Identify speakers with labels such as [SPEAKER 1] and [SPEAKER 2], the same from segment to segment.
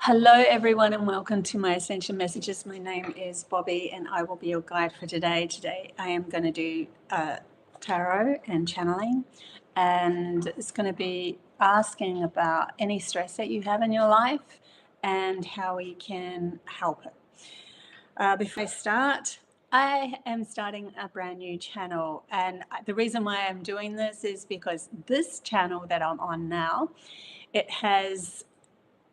[SPEAKER 1] Hello, everyone, and welcome to my Ascension Messages. My name is Bobby, and I will be your guide for today. Today, I am going to do tarot and channeling, and it's going to be asking about any stress that you have in your life and how we can help it. Before I start, I am starting a brand new channel, and the reason why I'm doing this is because this channel that I'm on now, it has,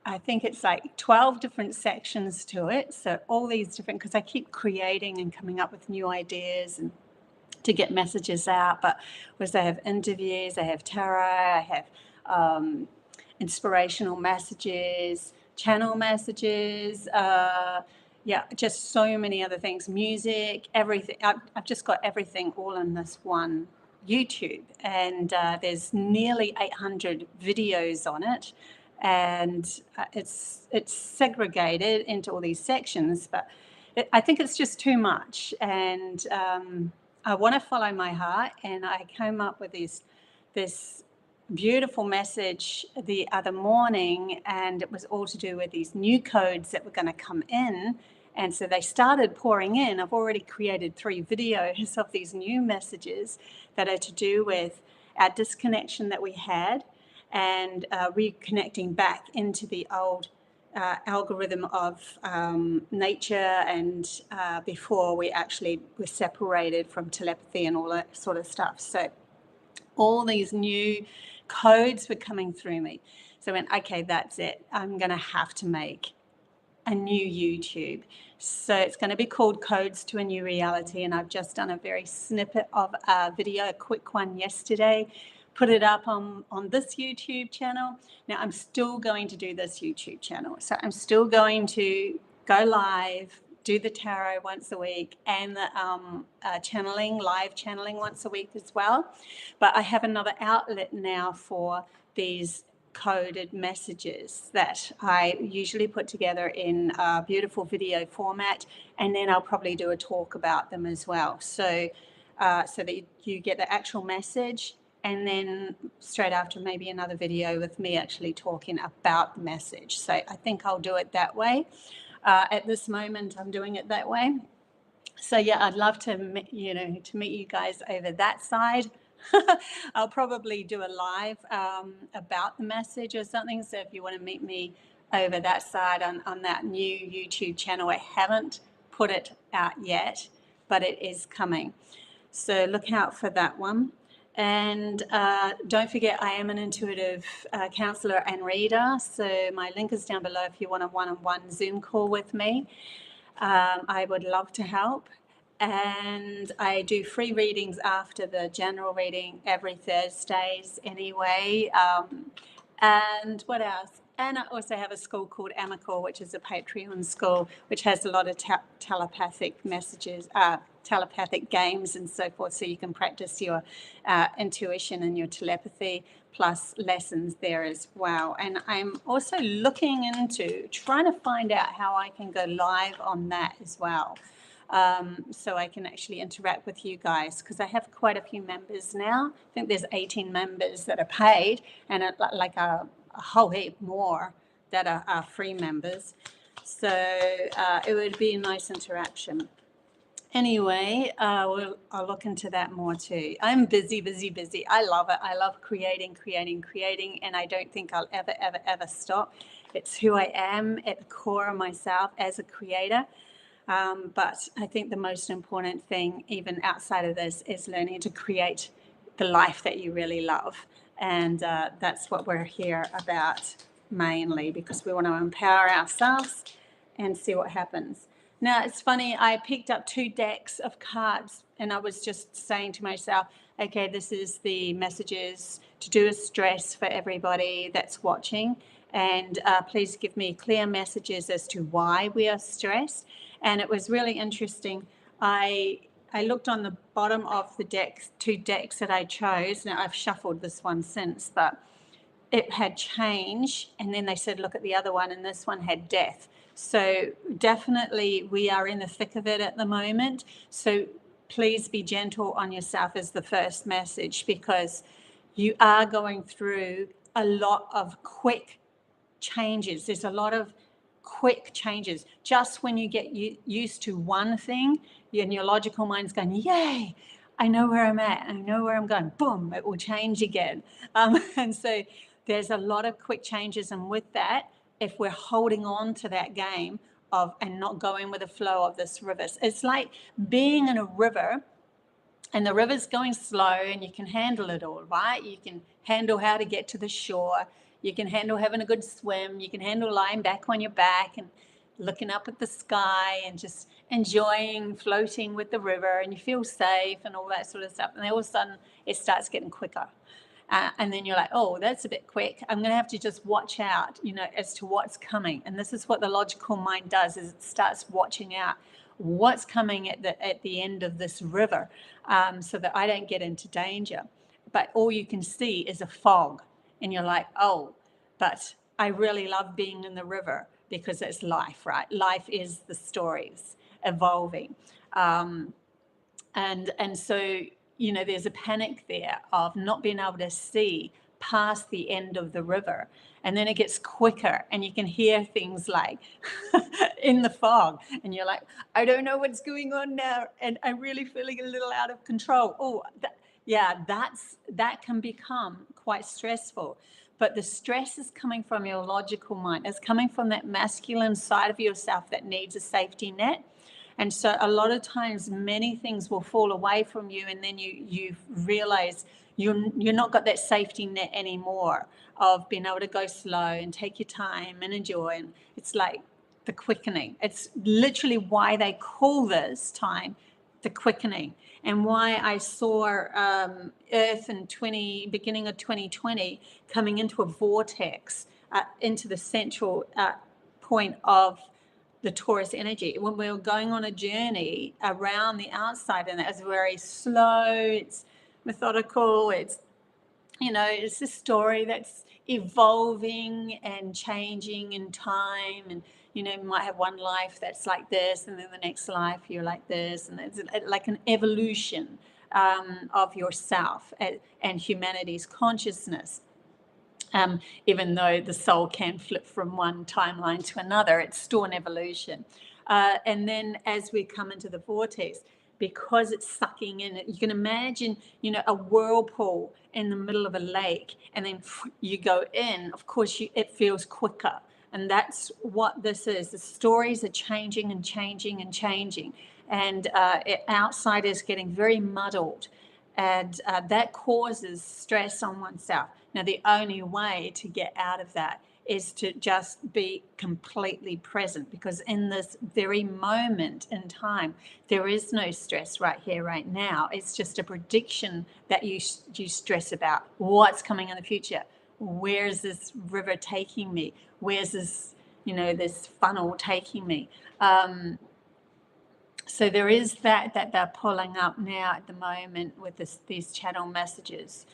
[SPEAKER 1] I think it's like 12 different sections to it. So all these different, because I keep creating and coming up with new ideas and to get messages out. But whereas I have interviews, I have tarot, I have inspirational messages, channel messages, yeah, just so many other things, music, everything. I've just got everything all in this one YouTube. And there's nearly 800 videos on it. And it's segregated into all these sections, but I think it's just too much. And I want to follow my heart, and I came up with this beautiful message the other morning, and it was all to do with these new codes that were going to come in. And so they started pouring in. I've already created 3 videos of these new messages that are to do with our disconnection that we had, and reconnecting back into the old algorithm of nature, and before we actually were separated from telepathy and all that sort of stuff. So all these new codes were coming through me. So I went, okay, that's it. I'm going to have to make a new YouTube. So it's going to be called Codes to a New Reality. And I've just done a very snippet of a video, a quick one yesterday, put it up on this YouTube channel. Now I'm still going to do this YouTube channel. So I'm still going to go live, do the tarot once a week, and the live channeling once a week as well. But I have another outlet now for these coded messages that I usually put together in a beautiful video format, and then I'll probably do a talk about them as well. So that you get the actual message, and then straight after maybe another video with me actually talking about the message. So I think I'll do it that way. At this moment, I'm doing it that way. So yeah, I'd love to meet you guys over that side. I'll probably do a live about the message or something. So if you want to meet me over that side on that new YouTube channel, I haven't put it out yet, but it is coming. So look out for that one. And don't forget, I am an intuitive counselor and reader. So my link is down below if you want a one-on-one Zoom call with me. I would love to help. And I do free readings after the general reading every Thursdays anyway. And what else? And I also have a school called Amical, which is a Patreon school, which has a lot of telepathic messages, telepathic games and so forth, so you can practice your intuition and your telepathy, plus lessons there as well. And I'm also looking into trying to find out how I can go live on that as well. So I can actually interact with you guys, because I have quite a few members now. I think there's 18 members that are paid, and like a whole heap more that are free members. So it would be a nice interaction. Anyway, I'll look into that more too. I'm busy. I love it. I love creating, and I don't think I'll ever stop. It's who I am at the core of myself as a creator. But I think the most important thing, even outside of this, is learning to create the life that you really love. And that's what we're here about mainly, because we want to empower ourselves and see what happens. Now, it's funny, I picked up 2 decks of cards, and I was just saying to myself, okay, this is the messages to do with stress for everybody that's watching. And please give me clear messages as to why we are stressed. And it was really interesting. I looked on the bottom of the decks, 2 decks that I chose. Now, I've shuffled this one since, but it had change. And then they said, look at the other one, and this one had death. So definitely we are in the thick of it at the moment. So please be gentle on yourself as the first message, because you are going through a lot of quick changes. There's a lot of quick changes. Just when you get used to one thing, and your logical mind's going, yay, I know where I'm at, I know where I'm going, boom, it will change again. And so there's a lot of quick changes. And with that, if we're holding on to that game of and not going with the flow of this river, it's like being in a river, and the river's going slow, and you can handle it all, right? You can handle how to get to the shore. You can handle having a good swim. You can handle lying back on your back and looking up at the sky and just enjoying floating with the river, and you feel safe and all that sort of stuff. And then all of a sudden it starts getting quicker. And then you're like, oh, that's a bit quick. I'm going to have to just watch out, as to what's coming. And this is what the logical mind does, is it starts watching out what's coming at the end of this river, so that I don't get into danger. But all you can see is a fog, and you're like, oh, but I really love being in the river because it's life, right? Life is the stories evolving. And so, there's a panic there of not being able to see past the end of the river. And then it gets quicker, and you can hear things like in the fog, and you're like, I don't know what's going on now, and I'm really feeling a little out of control. Oh, that can become quite stressful. But the stress is coming from your logical mind. It's coming from that masculine side of yourself that needs a safety net. And so a lot of times many things will fall away from you, and then you realize you're not got that safety net anymore of being able to go slow and take your time and enjoy. And it's like the quickening. It's literally why they call this time the quickening, and why I saw Earth in beginning of 2020 coming into a vortex, into the central point of the Taurus energy, when we were going on a journey around the outside, and it was very slow, it's methodical, it's a story that's evolving and changing in time. And you might have one life that's like this, and then the next life you're like this, and it's like an evolution of yourself and humanity's consciousness. Even though the soul can flip from one timeline to another, it's still an evolution. And then as we come into the vortex, because it's sucking in, you can imagine, a whirlpool in the middle of a lake, and then you go in, of course, it feels quicker. And that's what this is. The stories are changing and changing and changing. And outside is getting very muddled. And that causes stress on oneself. Now, the only way to get out of that is to just be completely present, because in this very moment in time, there is no stress right here, right now. It's just a prediction that you stress about what's coming in the future. Where's this river taking me? Where's this, this funnel taking me? So there is that they're pulling up now at the moment with these channel messages.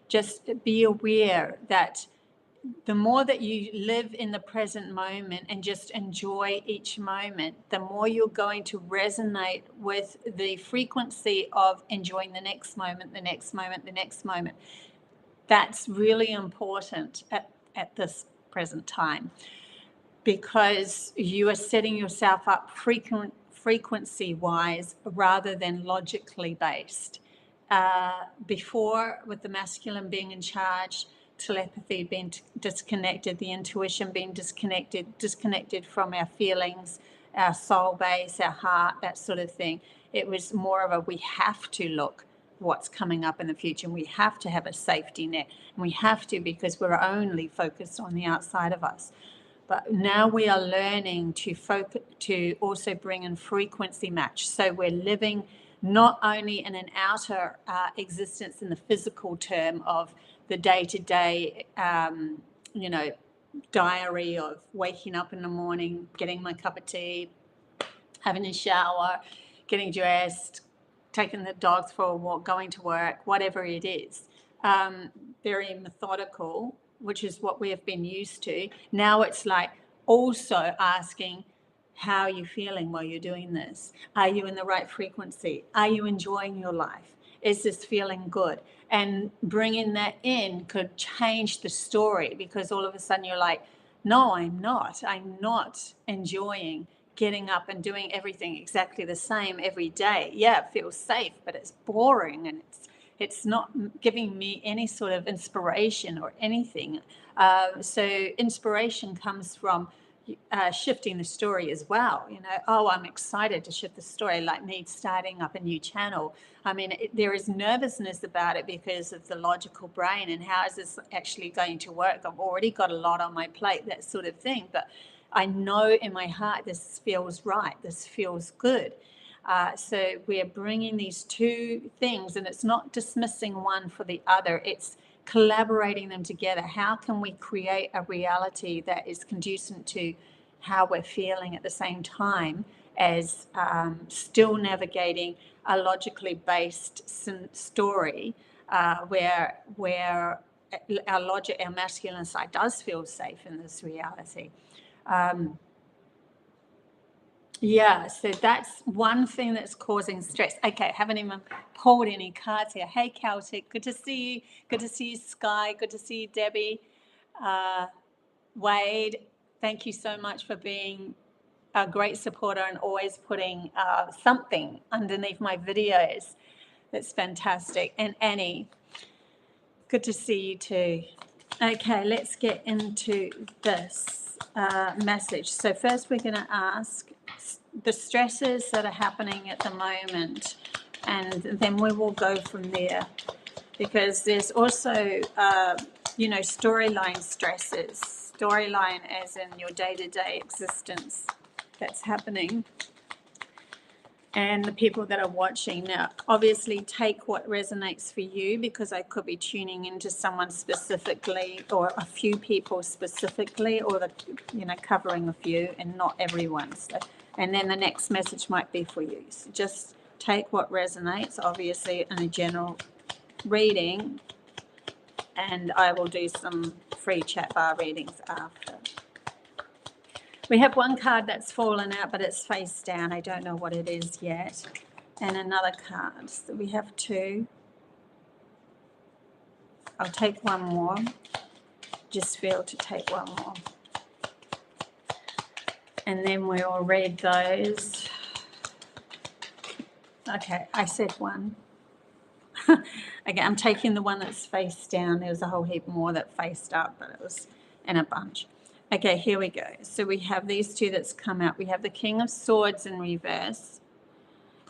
[SPEAKER 1] Just be aware that the more that you live in the present moment and just enjoy each moment, the more you're going to resonate with the frequency of enjoying the next moment, the next moment, the next moment. That's really important at this present time, because you are setting yourself up frequency-wise rather than logically based. Before, with the masculine being in charge, telepathy being disconnected, the intuition being disconnected from our feelings, our soul base, our heart, that sort of thing. It was more of we have to look what's coming up in the future, and we have to have a safety net, and we have to, because we're only focused on the outside of us. But now we are learning to also bring in frequency match. So we're living not only in an outer existence in the physical term of the day-to-day, diary of waking up in the morning, getting my cup of tea, having a shower, getting dressed, taking the dogs for a walk, going to work, whatever it is. Very methodical, which is what we have been used to. Now it's like also asking, how are you feeling while you're doing this? Are you in the right frequency? Are you enjoying your life? Is this feeling good? And bringing that in could change the story, because all of a sudden you're like, No, I'm not. I'm not enjoying getting up and doing everything exactly the same every day. Yeah, it feels safe, but it's boring, and it's not giving me any sort of inspiration or anything. So inspiration comes from shifting the story as well. You know, oh, I'm excited to shift the story, like me starting up a new channel. I mean, there is nervousness about it because of the logical brain and how is this actually going to work? I've already got a lot on my plate, that sort of thing. But I know in my heart this feels right, this feels good. So we're bringing these two things, and it's not dismissing one for the other. It's collaborating them together. How can we create a reality that is conducive to how we're feeling at the same time as still navigating a logically based story where our logic, our masculine side does feel safe in this reality. Yeah, so that's one thing that's causing stress. Okay, haven't even pulled any cards here. Hey, Celtic, good to see you. Good to see you, Sky. Good to see you, Debbie. Wade, thank you so much for being a great supporter and always putting something underneath my videos. That's fantastic. And Annie, good to see you too. Okay, let's get into this message. So first we're going to ask the stresses that are happening at the moment, and then we will go from there, because there's also, storyline stresses, storyline as in your day-to-day existence that's happening, and the people that are watching. Now, obviously, take what resonates for you, because I could be tuning into someone specifically, or a few people specifically, or covering a few and not everyone. So, and then the next message might be for you. So just take what resonates, obviously, in a general reading, and I will do some free chat bar readings after. We have one card that's fallen out, but it's face down. I don't know what it is yet. And another card. So we have two. I'll take one more. Just feel to take one more. And then we'll read those. Okay, I said one. Okay, I'm taking the one that's face down. There was a whole heap more that faced up, but it was in a bunch. Okay, here we go. So we have these two that's come out. We have the King of Swords in reverse,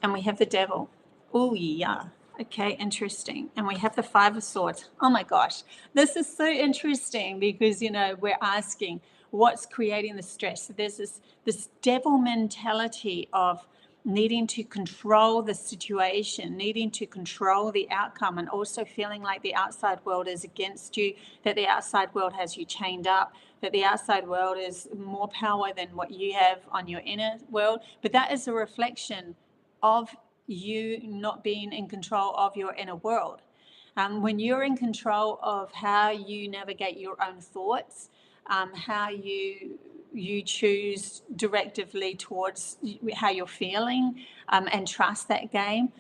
[SPEAKER 1] and we have the Devil. Oh, yeah. Okay, interesting. And we have the Five of Swords. Oh, my gosh. This is so interesting because, we're asking what's creating the stress. So there's this devil mentality of needing to control the situation, needing to control the outcome, and also feeling like the outside world is against you, that the outside world has you chained up, that the outside world is more power than what you have on your inner world. But that is a reflection of you not being in control of your inner world. When you're in control of how you navigate your own thoughts, how you choose directively towards how you're feeling, and trust that game,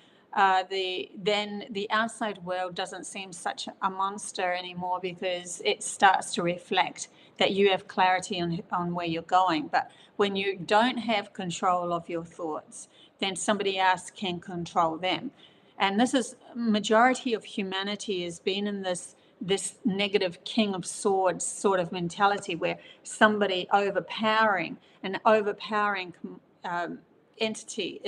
[SPEAKER 1] then the outside world doesn't seem such a monster anymore, because it starts to reflect that you have clarity on where you're going. But when you don't have control of your thoughts, then somebody else can control them. And this is majority of humanity has been in this negative King of Swords sort of mentality, where somebody overpowering entity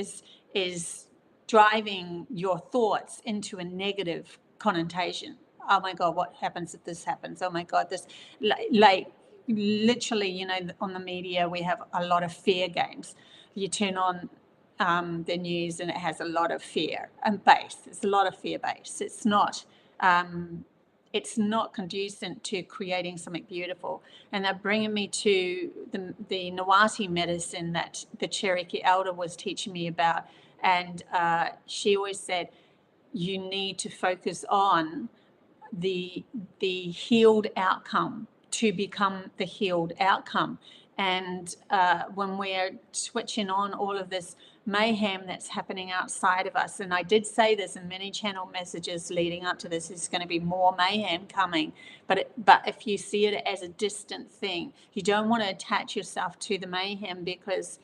[SPEAKER 1] is driving your thoughts into a negative connotation. Oh my God, what happens if this happens? Oh my God, this, like literally, on the media, we have a lot of fear games. You turn on the news and it has a lot of fear and base. It's a lot of fear base. It's not conducive to creating something beautiful. And they're bringing me to the Nawati medicine that the Cherokee elder was teaching me about. And she always said, you need to focus on the healed outcome to become the healed outcome. And when we're switching on all of this mayhem that's happening outside of us. And I did say this in many channel messages leading up to this, there's going to be more mayhem coming. But if you see it as a distant thing, you don't want to attach yourself to the mayhem, because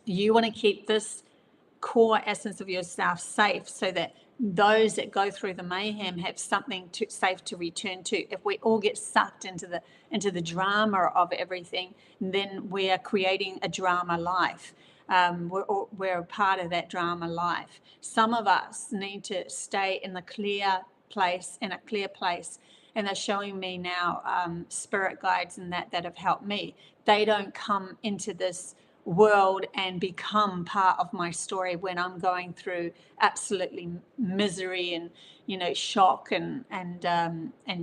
[SPEAKER 1] you want to keep this core essence of yourself safe, so that those that go through the mayhem have something safe to return to. If we all get sucked into the drama of everything, then we are creating a drama life. We're a part of that drama life. Some of us need to stay in a clear place, and they're showing me now spirit guides and that have helped me. They don't come into this world and become part of my story when I'm going through absolutely misery and shock and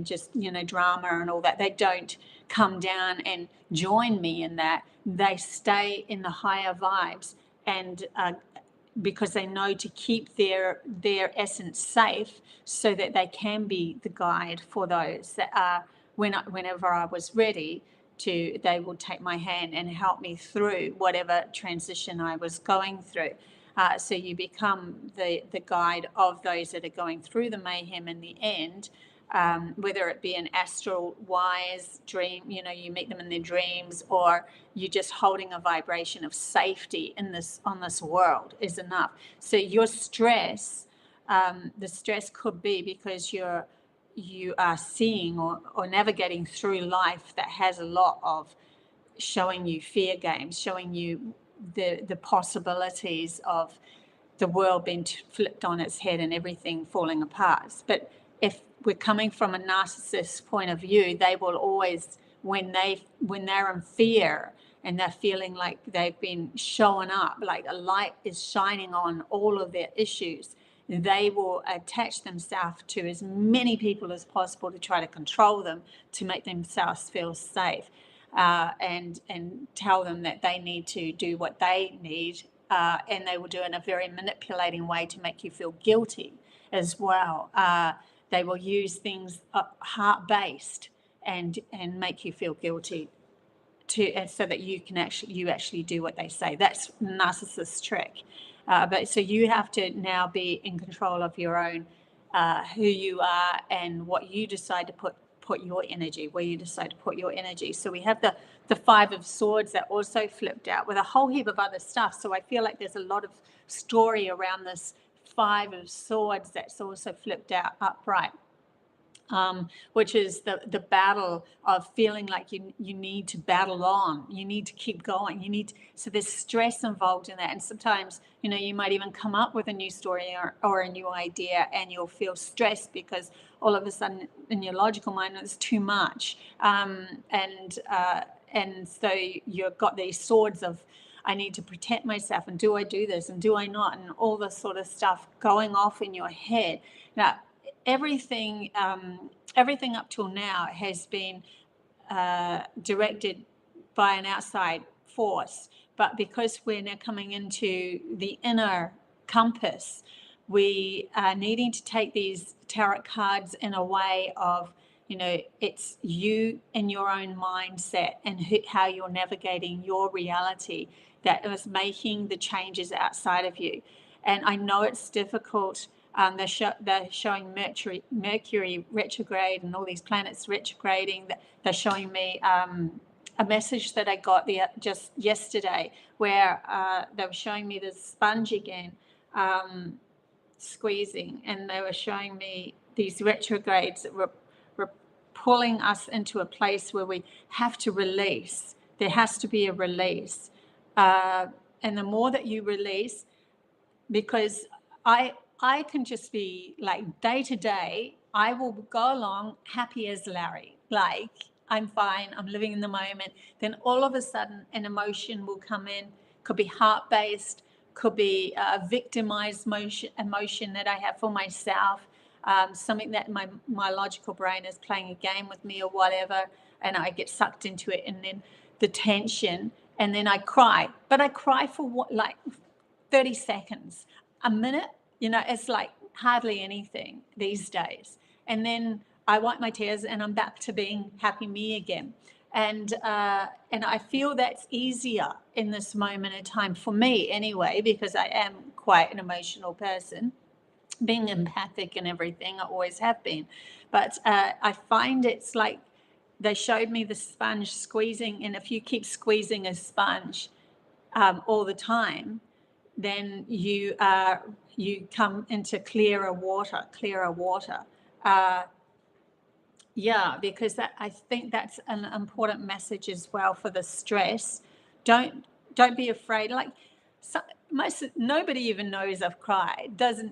[SPEAKER 1] just drama and all that. They don't come down and join me in that. They stay in the higher vibes, and because they know to keep their essence safe, so that they can be the guide for those that are, whenever I was ready, they will take my hand and help me through whatever transition I was going through. So you become the guide of those that are going through the mayhem in the end, whether it be an astral wise dream, you meet them in their dreams, or you're just holding a vibration of safety on this world is enough. So your stress, the stress could be because you are seeing or navigating through life that has a lot of showing you fear games, showing you the possibilities of the world being flipped on its head and everything falling apart. But if we're coming from a narcissist point of view, they will always, when they're in fear and they're feeling like they've been shown up, like a light is shining on all of their issues, they will attach themselves to as many people as possible to try to control them, to make themselves feel safe, and tell them that they need to do what they need, and they will do it in a very manipulating way to make you feel guilty as well. They will use things heart-based and make you feel guilty so that you actually do what they say. That's narcissist trick. But so you have to now be in control of your own, who you are and what you decide to put your energy, where you decide to put your energy. So we have the Five of Swords that also flipped out with a whole heap of other stuff. So I feel like there's a lot of story around this Five of Swords that's also flipped out upright. Which is the battle of feeling like you need to battle on, you need to keep going, so there's stress involved in that. And sometimes you might even come up with a new story or a new idea, and you'll feel stressed because all of a sudden in your logical mind it's too much, and so you've got these swords of, I need to protect myself, and do I do this and do I not, and all this sort of stuff going off in your head. Now everything up till now has been directed by an outside force, but because we're now coming into the inner compass, we are needing to take these tarot cards in a way of, it's you and your own mindset and how you're navigating your reality that is making the changes outside of you. And I know it's difficult. They're showing Mercury retrograde and all these planets retrograding. They're showing me a message that I got just yesterday, where they were showing me the sponge again, squeezing, and they were showing me these retrogrades that were pulling us into a place where we have to release. There has to be a release, and the more that you release, because I can just be like, day to day, I will go along happy as Larry. Like, I'm fine, I'm living in the moment. Then all of a sudden, an emotion will come in. Could be heart-based, could be a victimized emotion that I have for myself, something that my logical brain is playing a game with me or whatever, and I get sucked into it. And then the tension, and then I cry. But I cry for what, like 30 seconds, a minute. It's like hardly anything these days. And then I wipe my tears and I'm back to being happy me again. And I feel that's easier in this moment in time, for me anyway, because I am quite an emotional person, being empathic and everything. I always have been. But I find it's like they showed me the sponge squeezing, and if you keep squeezing a sponge all the time, then you come into clearer water. Yeah, because I think that's an important message as well for the stress. Don't be afraid. Like nobody even knows I've cried.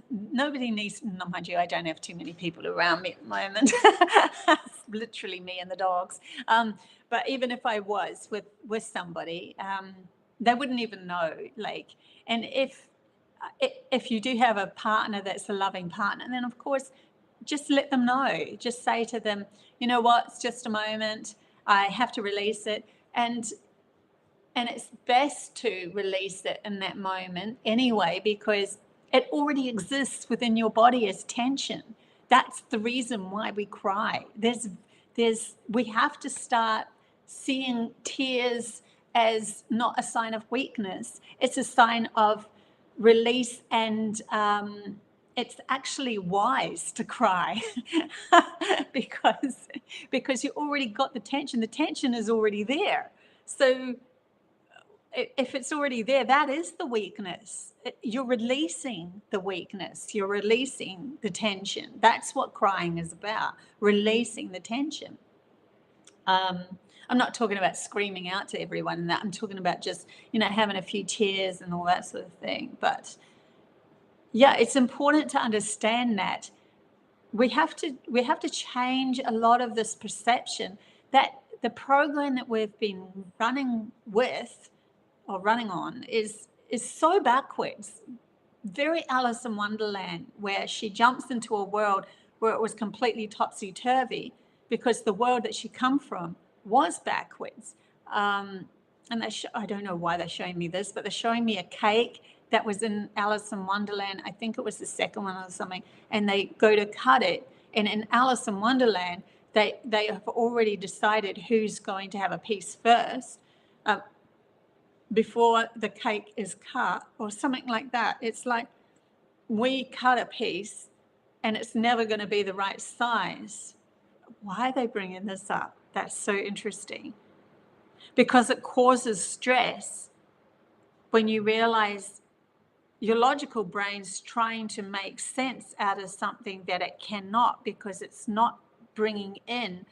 [SPEAKER 1] Nobody needs. No, mind you, I don't have too many people around me at the moment. It's literally me and the dogs. But even if I was with somebody, they wouldn't even know. Like, and if you do have a partner that's a loving partner, then of course, just let them know. Just say to them, you know what, it's just a moment. I have to release it. And it's best to release it in that moment anyway, because it already exists within your body as tension. That's the reason why we cry. We have to start seeing tears as not a sign of weakness. It's a sign of release, and it's actually wise to cry because you already got the tension. The tension is already there. So if it's already there, that is the weakness. You're releasing the weakness. You're releasing the tension. That's what crying is about, releasing the tension. I'm not talking about screaming out to everyone and that. I'm talking about just, having a few tears and all that sort of thing. But yeah, it's important to understand that we have to change a lot of this perception that the program that we've been running with or running on is so backwards, very Alice in Wonderland, where she jumps into a world where it was completely topsy-turvy because the world that she come from was backwards. And I don't know why they're showing me this, but they're showing me a cake that was in Alice in Wonderland. I think it was the second one or something, and they go to cut it. And in Alice in Wonderland, they have already decided who's going to have a piece first before the cake is cut or something like that. It's like we cut a piece and it's never going to be the right size. Why are they bringing this up? That's so interesting. Because it causes stress when you realize your logical brain's trying to make sense out of something that it cannot, because it's not bringing in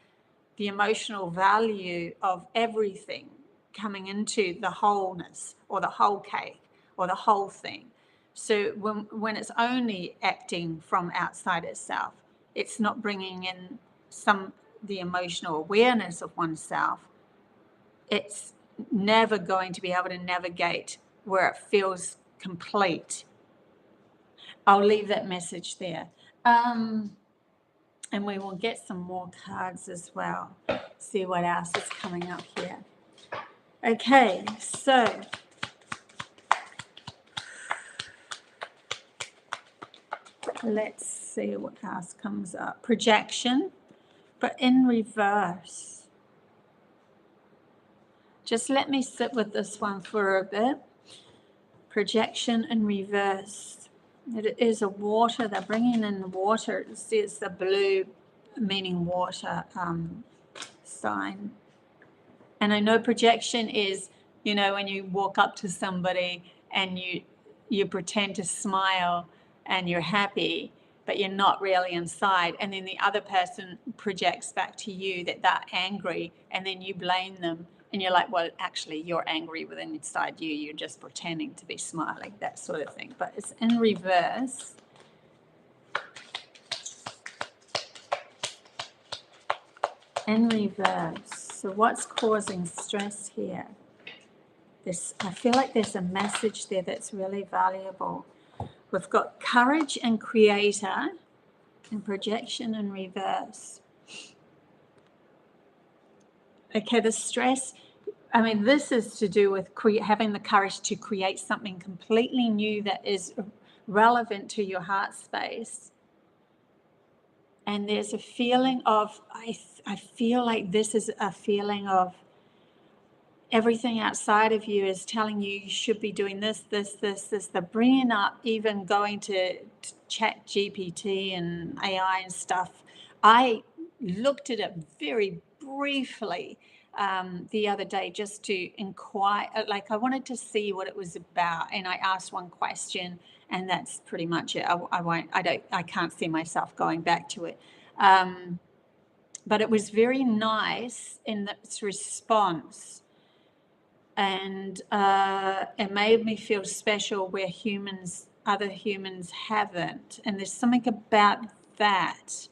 [SPEAKER 1] the emotional value of everything coming into the wholeness or the whole cake or the whole thing. So when it's only acting from outside itself, it's not bringing in the emotional awareness of oneself. It's never going to be able to navigate where it feels complete. I'll leave that message there. And we will get some more cards as well. See what else is coming up here. Okay, so let's see what else comes up. Projection, but in reverse. Just let me sit with this one for a bit. Projection in reverse. It is a water. They're bringing in the water. It says the blue, meaning water sign. And I know projection is, when you walk up to somebody and you pretend to smile and you're happy, but you're not really inside. And then the other person projects back to you that they're angry, and then you blame them. And you're like, well, actually, you're angry within inside you. You're just pretending to be smiling, that sort of thing. But it's in reverse. In reverse. So what's causing stress here? I feel like there's a message there that's really valuable. We've got courage and creator and projection in reverse. Okay, the stress, this is to do with having the courage to create something completely new that is relevant to your heart space. And there's a feeling of, I feel like this is a feeling of everything outside of you is telling you should be doing this. They're bringing up even going to chat GPT and AI and stuff. I looked at it very briefly the other day just to inquire, like I wanted to see what it was about, and I asked one question, and that's pretty much it. I can't see myself going back to it. But it was very nice in its response, and it made me feel special where other humans haven't, and there's something about that.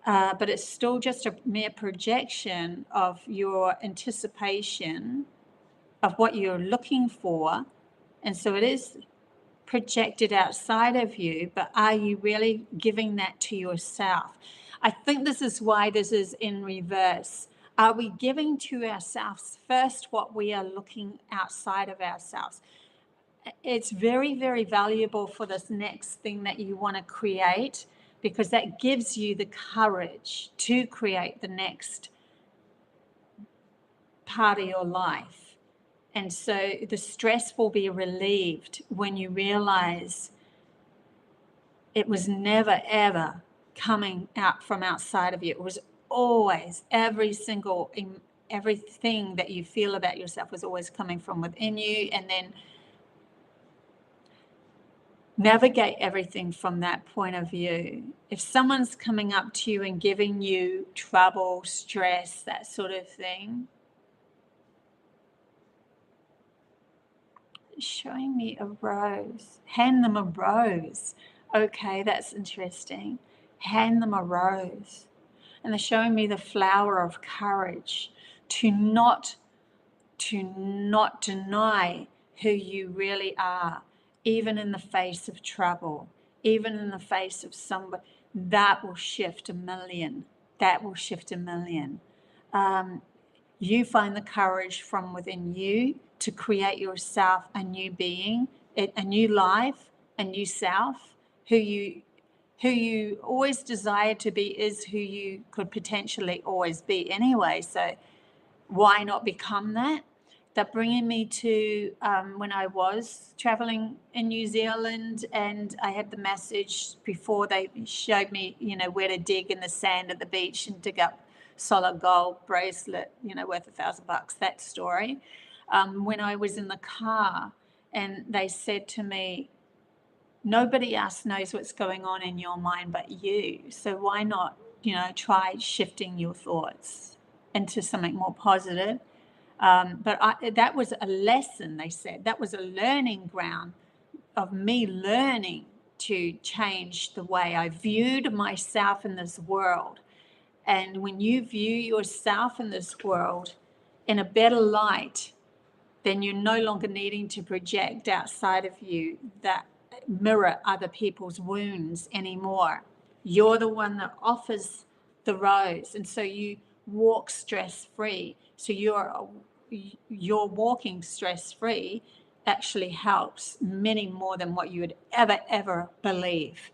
[SPEAKER 1] But it's still just a mere projection of your anticipation of what you're looking for, and so it is projected outside of you, but are you really giving that to yourself? I think this is why this is in reverse. Are we giving to ourselves first what we are looking outside of ourselves? It's very, very valuable for this next thing that you want to create, because that gives you the courage to create the next part of your life. And so the stress will be relieved when you realize it was never, ever coming out from outside of you. It was always, everything that you feel about yourself was always coming from within you. And then navigate everything from that point of view. If someone's coming up to you and giving you trouble, stress, that sort of thing, showing me a rose. Hand them a rose. Okay, that's interesting. Hand them a rose. And they're showing me the flower of courage to not deny who you really are, even in the face of trouble, even in the face of somebody. That will shift a million. That will shift a million. You find the courage from within you to create yourself a new being, a new life, a new self. Who you always desired to be is who you could potentially always be anyway. So why not become that? They're bringing me to when I was traveling in New Zealand, and I had the message before they showed me, where to dig in the sand at the beach and dig up solid gold bracelet, worth $1,000, that story. When I was in the car, and they said to me, nobody else knows what's going on in your mind but you. So why not, try shifting your thoughts into something more positive? But that was a lesson, they said. That was a learning ground of me learning to change the way I viewed myself in this world. And when you view yourself in this world in a better light, then you're no longer needing to project outside of you that mirror other people's wounds anymore. You're the one that offers the rose, and so you walk stress-free. So you're walking stress-free actually helps many more than what you would ever believe.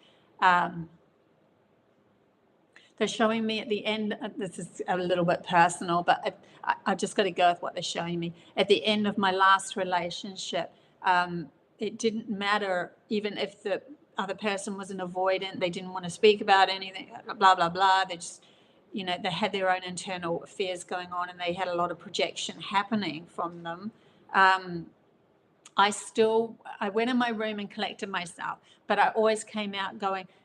[SPEAKER 1] They're showing me at the end, this is a little bit personal, but I've just got to go with what they're showing me. At the end of my last relationship, it didn't matter even if the other person was an avoidant, they didn't want to speak about anything, blah, blah, blah. They just, they had their own internal affairs going on, and they had a lot of projection happening from them. I went in my room and collected myself, but I always came out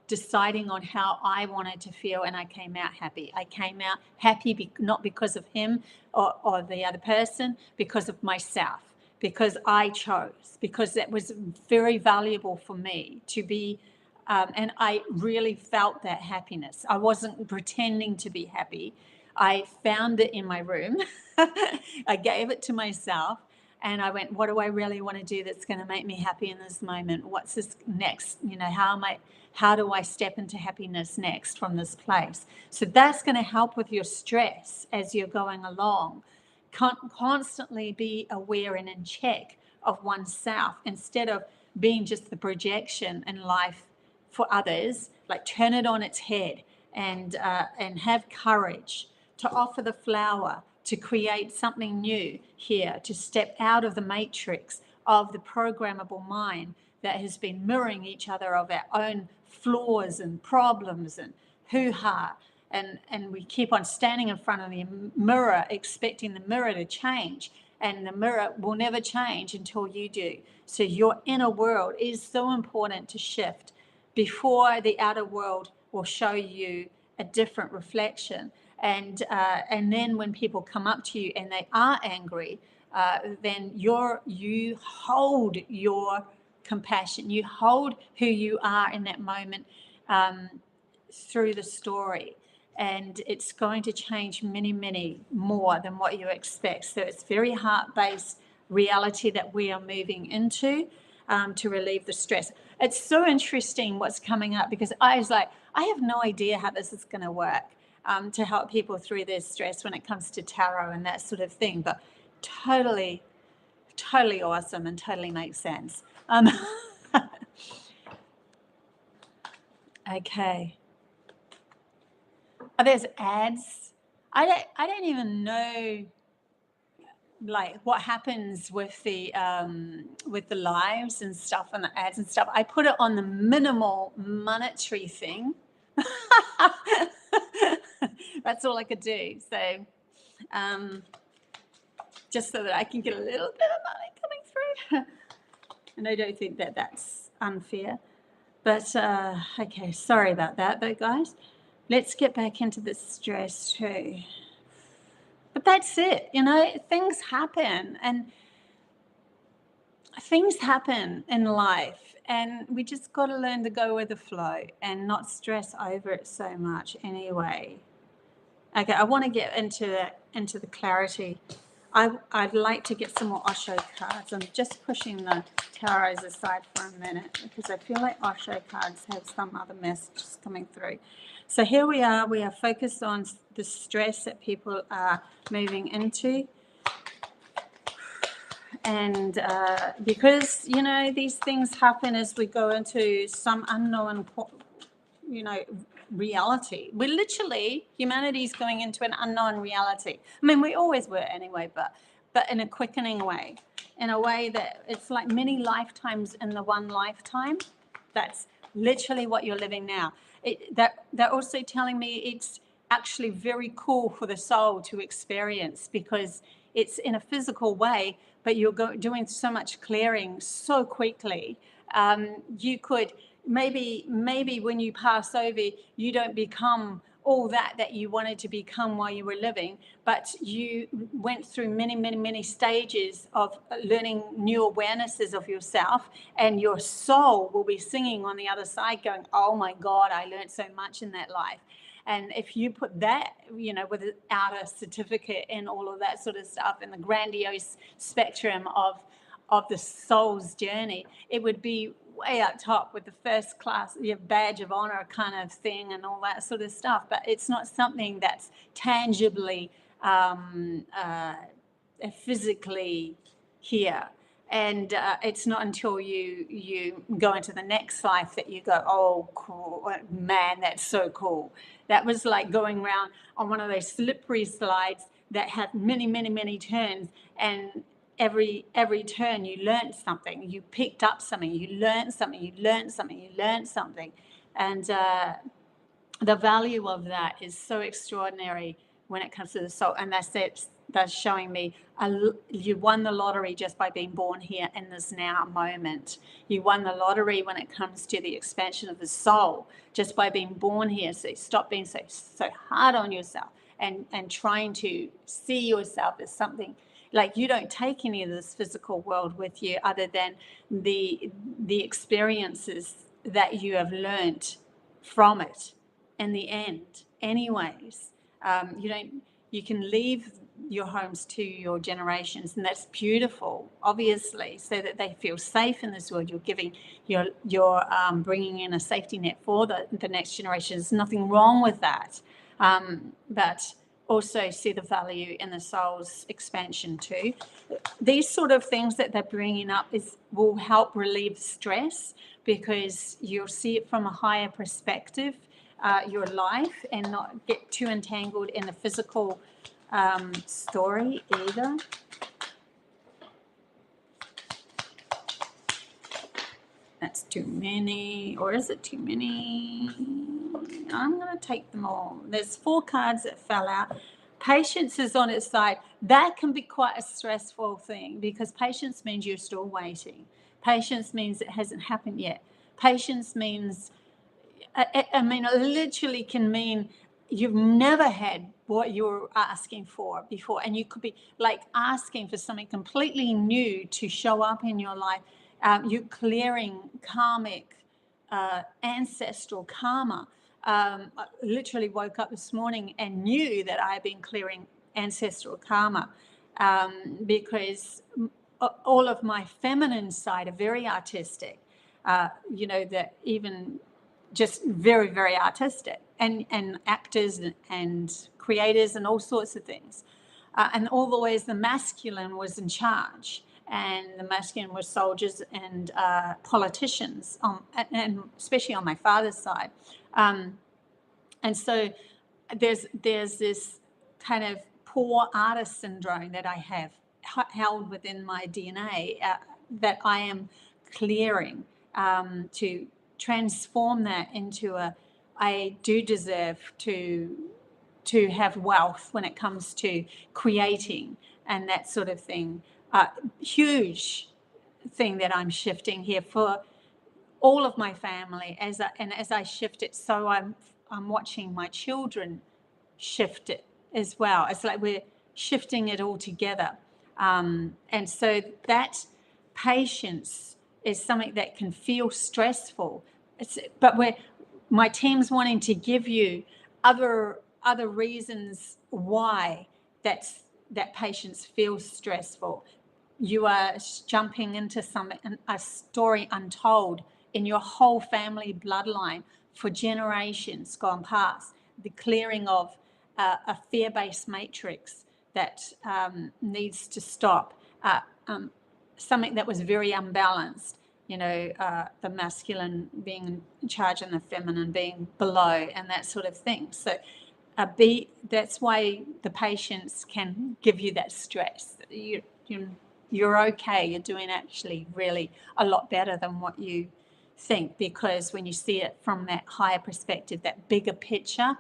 [SPEAKER 1] deciding on how I wanted to feel, and I came out happy. I came out happy not because of him or the other person, because of myself, because I chose, because that was very valuable for me to be, and I really felt that happiness. I wasn't pretending to be happy. I found it in my room. I gave it to myself. And I went, what do I really want to do that's going to make me happy in this moment? What's this next? How do I step into happiness next from this place? So that's going to help with your stress as you're going along. Constantly be aware and in check of oneself instead of being just the projection in life for others. Like, turn it on its head and have courage to offer the flower, to create something new here, to step out of the matrix of the programmable mind that has been mirroring each other of our own flaws and problems and hoo-ha. And we keep on standing in front of the mirror, expecting the mirror to change. And the mirror will never change until you do. So your inner world is so important to shift before the outer world will show you a different reflection. And then when people come up to you and they are angry, then you hold your compassion, you hold who you are in that moment through the story. And it's going to change many, many more than what you expect. So it's very heart-based reality that we are moving into to relieve the stress. It's so interesting what's coming up, because I was like, I have no idea how this is going to work to help people through their stress when it comes to tarot and that sort of thing. But totally awesome and totally makes sense. Okay. Oh, there's ads. I don't even know like what happens with the lives and stuff and the ads and stuff. I put it on the minimal monetary thing. That's all I could do. So just so that I can get a little bit of money coming through. And I don't think that that's unfair. But okay, sorry about that though, guys. Let's get back into the stress too. But that's it, you know, things happen and things happen in life, and we just got to learn to go with the flow and not stress over it so much anyway. Okay, I want to get into the clarity. I'd like to get some more Osho cards. I'm just pushing the tarots aside for a minute because I feel like Osho cards have some other messages coming through. So here we are focused on the stress that people are moving into. And because, you know, these things happen as we go into some unknown, you know, reality. We're literally, humanity's going into an unknown reality. I mean, we always were anyway, but in a quickening way, in a way that it's like many lifetimes in the one lifetime. That's literally what you're living now. They're also telling me it's actually very cool for the soul to experience because it's in a physical way, but you're doing so much clearing so quickly. You could maybe when you pass over, you don't become all that you wanted to become while you were living, but you went through many stages of learning new awarenesses of yourself, and your soul will be singing on the other side going, oh my God, I learned so much in that life. And if you put that, you know, without a certificate and all of that sort of stuff in the grandiose spectrum of the soul's journey, it would be way up top with the first class, your badge of honor kind of thing and all that sort of stuff. But it's not something that's tangibly, physically here. And it's not until you go into the next life that you go, oh, cool, man, that's so cool. That was like going around on one of those slippery slides that had many turns, and every turn you learned something, you picked up something, you learned something, and the value of that is so extraordinary when it comes to the soul. And that's showing me you won the lottery just by being born here in this now moment. You won the lottery when it comes to the expansion of the soul just by being born here. So stop being so hard on yourself and trying to see yourself as something. Like, you don't take any of this physical world with you other than the experiences that you have learnt from it in the end anyways. You can leave your homes to your generations, and that's beautiful, obviously, so that they feel safe in this world. You're giving, you're bringing in a safety net for the next generation. There's nothing wrong with that, but also see the value in the soul's expansion too. These sort of things that they're bringing up will help relieve stress, because you'll see it from a higher perspective. your life and not get too entangled in the physical story either. That's too many, or is it too many? I'm going to take them all. There's 4 cards that fell out. Patience is on its side. That can be quite a stressful thing because patience means you're still waiting. Patience means it hasn't happened yet. Patience means, I mean, it literally can mean you've never had what you're asking for before. And you could be like asking for something completely new to show up in your life. You're clearing karmic, ancestral karma. I literally woke up this morning and knew that I had been clearing ancestral karma because all of my feminine side are very artistic, that even just very, very artistic and actors and creators and all sorts of things. And all the ways the masculine was in charge. And the masculine were soldiers and politicians, and especially on my father's side. And so there's this kind of poor artist syndrome that I have held within my DNA that I am clearing to transform that into I do deserve to have wealth when it comes to creating and that sort of thing. Huge thing that I'm shifting here for all of my family as I shift it. So I'm watching my children shift it as well. It's like we're shifting it all together. And so that patience is something that can feel stressful. But my team's wanting to give you other reasons why that patience feels stressful. You are jumping into a story untold in your whole family bloodline for generations gone past. The clearing of a fear-based matrix that needs to stop. Something that was very unbalanced. The masculine being in charge and the feminine being below, and that sort of thing. So that's why the patience can give you that stress. You're okay. You're doing actually really a lot better than what you think, because when you see it from that higher perspective, that bigger picture,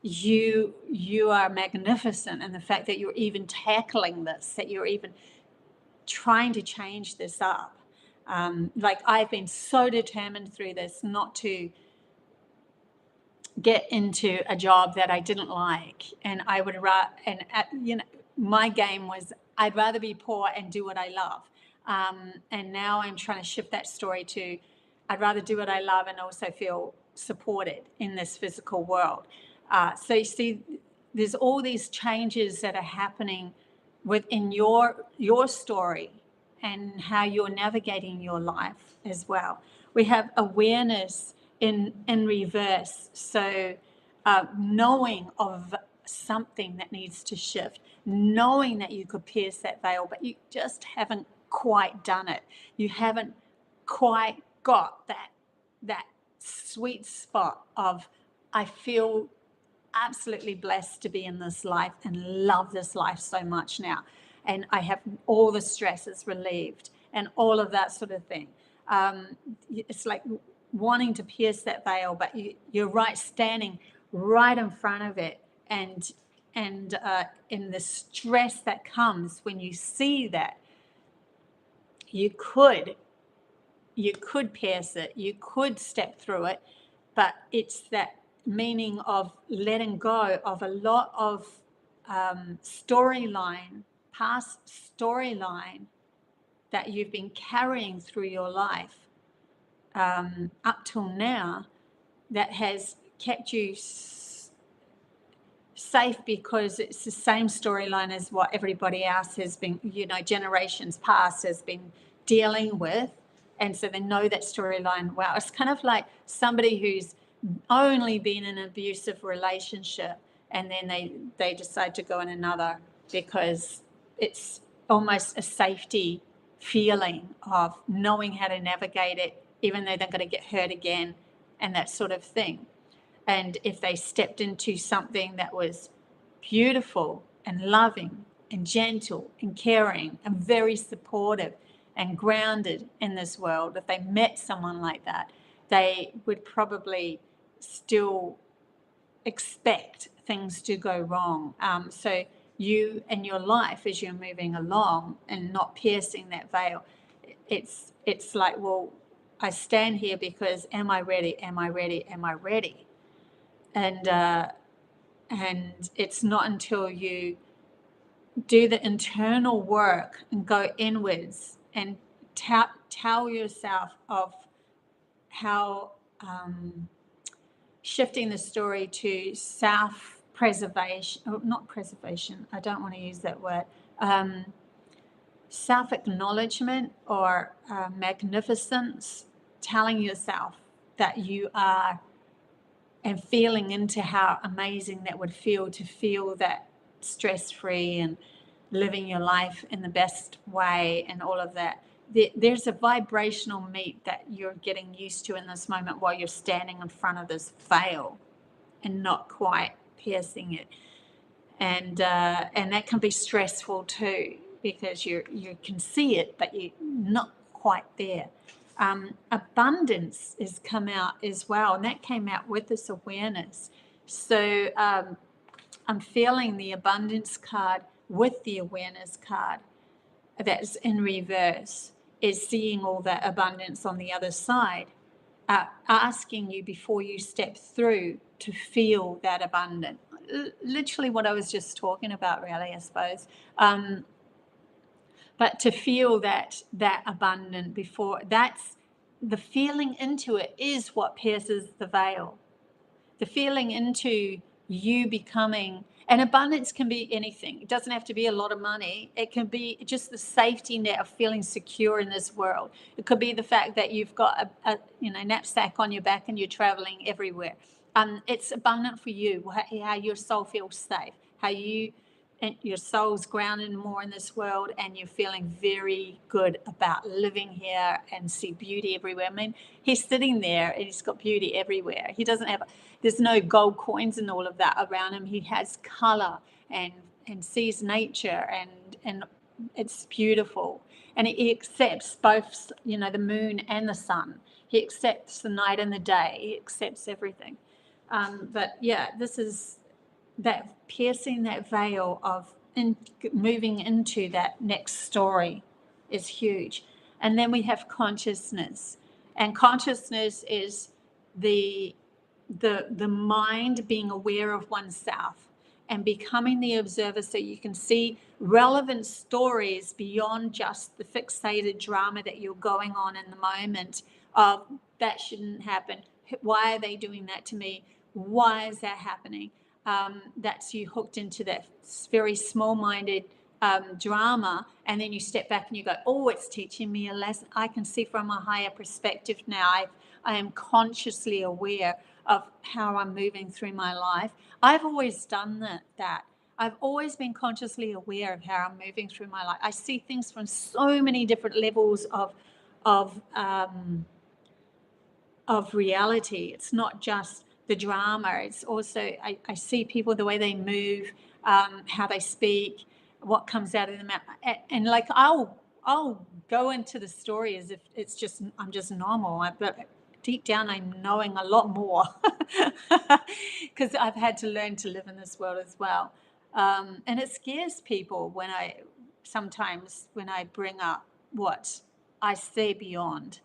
[SPEAKER 1] you are magnificent. And the fact that you're even tackling this, that you're even trying to change this up. Like I've been so determined through this not to get into a job that I didn't like, and I would my game was I'd rather be poor and do what I love, and now I'm trying to shift that story to I'd rather do what I love and also feel supported in this physical world. So you see, there's all these changes that are happening within your story and how you're navigating your life as well. We have awareness in reverse. So knowing of something that needs to shift, knowing that you could pierce that veil, but you just haven't quite done it. You haven't quite got that sweet spot of I feel absolutely blessed to be in this life and love this life so much now, and I have all the stresses relieved and all of that sort of thing. It's like wanting to pierce that veil, but you're right, standing right in front of it, and in the stress that comes when you see that, you could pierce it, you could step through it, but it's that meaning of letting go of a lot of past storyline that you've been carrying through your life up till now, that has kept you safe because it's the same storyline as what everybody else has been, generations past has been dealing with. And so they know that storyline well. It's kind of like somebody who's only been in an abusive relationship and then they decide to go in another because it's almost a safety feeling of knowing how to navigate it, even though they're going to get hurt again and that sort of thing. And if they stepped into something that was beautiful and loving and gentle and caring and very supportive and grounded in this world, if they met someone like that, they would probably still expect things to go wrong. So you and your life, as you're moving along and not piercing that veil, it's like, well, I stand here because am I ready? Am I ready? Am I ready? And it's not until you do the internal work and go inwards and tell yourself of how shifting the story to self-preservation, not preservation, I don't want to use that word, self-acknowledgement or magnificence, telling yourself that you are, and feeling into how amazing that would feel to feel that stress-free and living your life in the best way and all of that. There's a vibrational meet that you're getting used to in this moment while you're standing in front of this veil and not quite piercing it. And that can be stressful too, because you can see it, but you're not quite there. Abundance has come out as well, and that came out with this awareness. So I'm feeling the abundance card with the awareness card that's in reverse, is seeing all that abundance on the other side, asking you before you step through to feel that abundance. Literally what I was just talking about, really, I suppose. But to feel that abundant before, that's the feeling into it is what pierces the veil. The feeling into you becoming, and abundance can be anything. It doesn't have to be a lot of money. It can be just the safety net of feeling secure in this world. It could be the fact that you've got a knapsack on your back and you're traveling everywhere. It's abundant for you, how your soul feels safe, how your soul's grounded more in this world, and you're feeling very good about living here and see beauty everywhere. I mean, he's sitting there and he's got beauty everywhere. He doesn't have, there's no gold coins and all of that around him. He has color and sees nature, and it's beautiful. And he accepts both, the moon and the sun. He accepts the night and the day. He accepts everything. But yeah, this is that piercing that veil of moving into that next story is huge. And then we have consciousness, and consciousness is the mind being aware of oneself and becoming the observer, so you can see relevant stories beyond just the fixated drama that you're going on in the moment of that shouldn't happen. Why are they doing that to me? Why is that happening? That's you hooked into that very small-minded drama, and then you step back and you go, oh, it's teaching me a lesson. I can see from a higher perspective now. I am consciously aware of how I'm moving through my life. I've always done that. I've always been consciously aware of how I'm moving through my life. I see things from so many different levels of reality. It's not just the drama. It's also, I see people, the way they move, how they speak, what comes out of them. And like, I'll go into the story as if I'm just normal. But deep down, I'm knowing a lot more because I've had to learn to live in this world as well. And it scares people sometimes when I bring up what I see beyond.